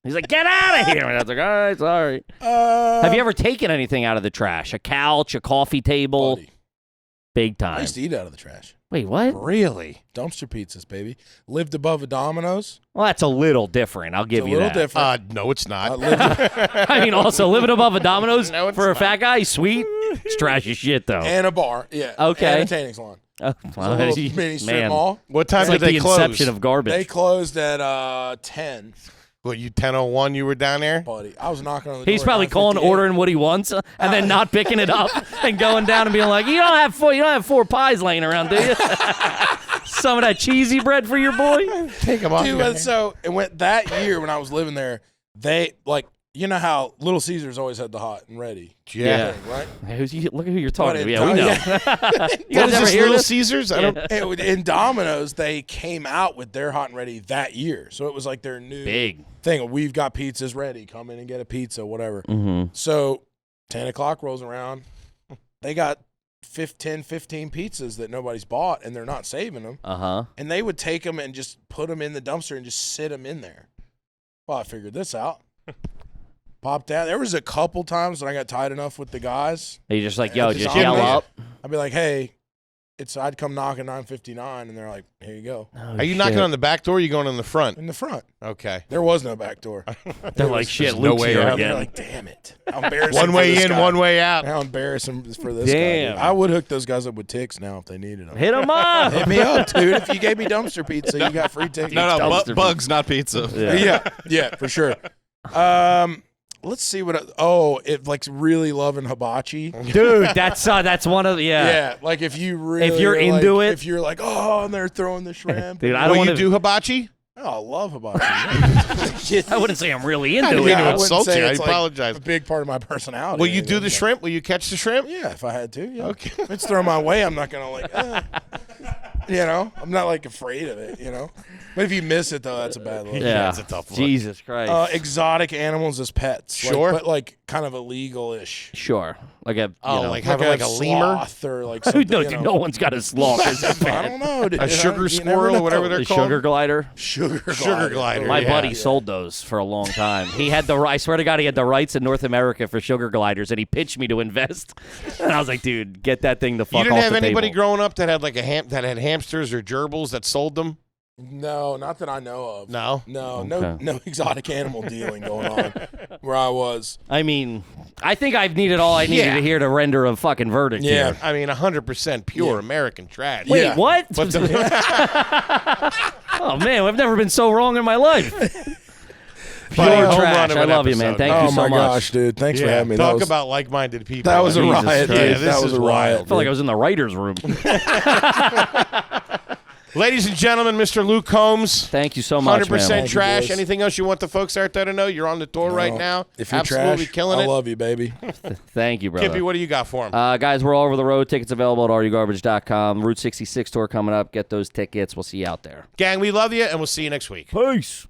He's like, "Get out of here!" And I was like, "All right, sorry." Have you ever taken anything out of the trash? A couch, a coffee table, Buddy, big I time. used to eat out of the trash. Wait, what? Really? Dumpster pizzas, baby. Lived above a Domino's. Well, that's a little different. I'll give It's a you little that. different. No, it's not. Lived I mean, also living above a Domino's No, it's for a not. fat guy, sweet. It's trash as shit, though. and a bar. Yeah. Okay. And a tanning salon. Oh, It's a little mini strip man, mall. What time it's did like they the close? inception of garbage. They closed at 10, What, you 10:01 you were down there? buddy. I was knocking on the door. He's at probably calling, 9:58. ordering what he wants, and then not picking it up and going down and being like, "You don't have four pies laying around, do you? Some of that cheesy bread for your boy." Take them off. Dude, and so it went that year when I was living there. They you know how Little Caesars always had the hot and ready, Yeah. thing, right? Look at who you're talking to. But Yeah, we in- know. yeah. You What guys is ever this, hear Little this? Caesars? I don't. In Domino's, they came out with their hot and ready that year, so it was like their new Big. thing. We've got pizzas ready. Come in and get a pizza, whatever. Mm-hmm. So 10 o'clock rolls around. They got 15 pizzas that nobody's bought, and they're not saving them. Uh-huh. And they would take them and just put them in the dumpster and just sit them in there. Well, I figured this out. Popped out. There was a couple times when I got tight enough with the guys. You just like, yo, Just just on yell me. up. I'd be like, hey, I'd come knock at 9:59, and they're like, here you go. Oh, Are you knocking on the back door or are you going in the front? In the front. Okay. There was no back door. They're like, shit, no Luke's way here out. again. They're like, damn it. How embarrassing One for way this in, guy. one way out. How embarrassing for this Damn. guy. Dude. I would hook those guys up with ticks now if they needed them. Hit him up. Hit me up, dude. If you gave me dumpster pizza, you got free tickets. No, Dumpster bugs, not pizza. Yeah, for sure. Let's see what. It like really loving hibachi. Dude, that's one of the, Yeah, like if you really, If you're are into like, it. if you're like, oh, and they're throwing the shrimp. Dude, I Will don't you want do hibachi? Oh, I love hibachi. I wouldn't say I'm really I into didn't it. mean to I wouldn't insult say you. I it's, like, apologize. a big part of my personality. Will you or do the anything, shrimp? Will you catch the shrimp? but- Yeah, if I had to. Yeah. Okay. If it's thrown my way, I'm not gonna like. I'm not like afraid of it. But if you miss it though, that's a bad look. Yeah, that's a tough one. Jesus Christ. Exotic animals as pets. Sure. but like kind of illegal-ish. Sure. Like a, Like having like a lemur? sloth or like something. no, you dude, know. no one's got a sloth as a I pet. don't know. Dude. A sugar You never squirrel or know. whatever they're The called? sugar glider. Sugar glider. My Yeah. buddy sold those for a long time. He had I swear to God, he had the rights in North America for sugar gliders, and he pitched me to invest. And I was like, dude, get that thing the fuck You didn't off have the anybody table. growing up that had like that had hamsters or gerbils that sold them? No, not that I know of. No. No exotic animal dealing going on where I was. I mean, I think I've needed all I needed Yeah. to hear to render a fucking verdict Yeah. here. I mean, 100% pure Yeah. American trash. Wait, Yeah. what? But the, Oh, man, I've never been so wrong in my life. Buddy, Pure home trash. run of I an love you, man. episode. Thank Oh you so my much. gosh, dude! Thanks for yeah, having me. talk That was, about like-minded people. that was a Jesus riot. Christ. Dude. Yeah, this that was is a wild. riot. I felt like I dude. was in the writer's room. Ladies and gentlemen, Mr. Luke Combs. Thank you so much, 100% man. Thank you, trash. boys. Anything else you want the folks out there to know? You're on the tour right now. If you're Absolutely trash, killing I it. love you, baby. Thank you, brother. Kippy, what do you got for him? Guys, we're all over the road. Tickets available at rugarbage.com. Route 66 tour coming up. Get those tickets. We'll see you out there. Gang, we love you, and we'll see you next week. Peace.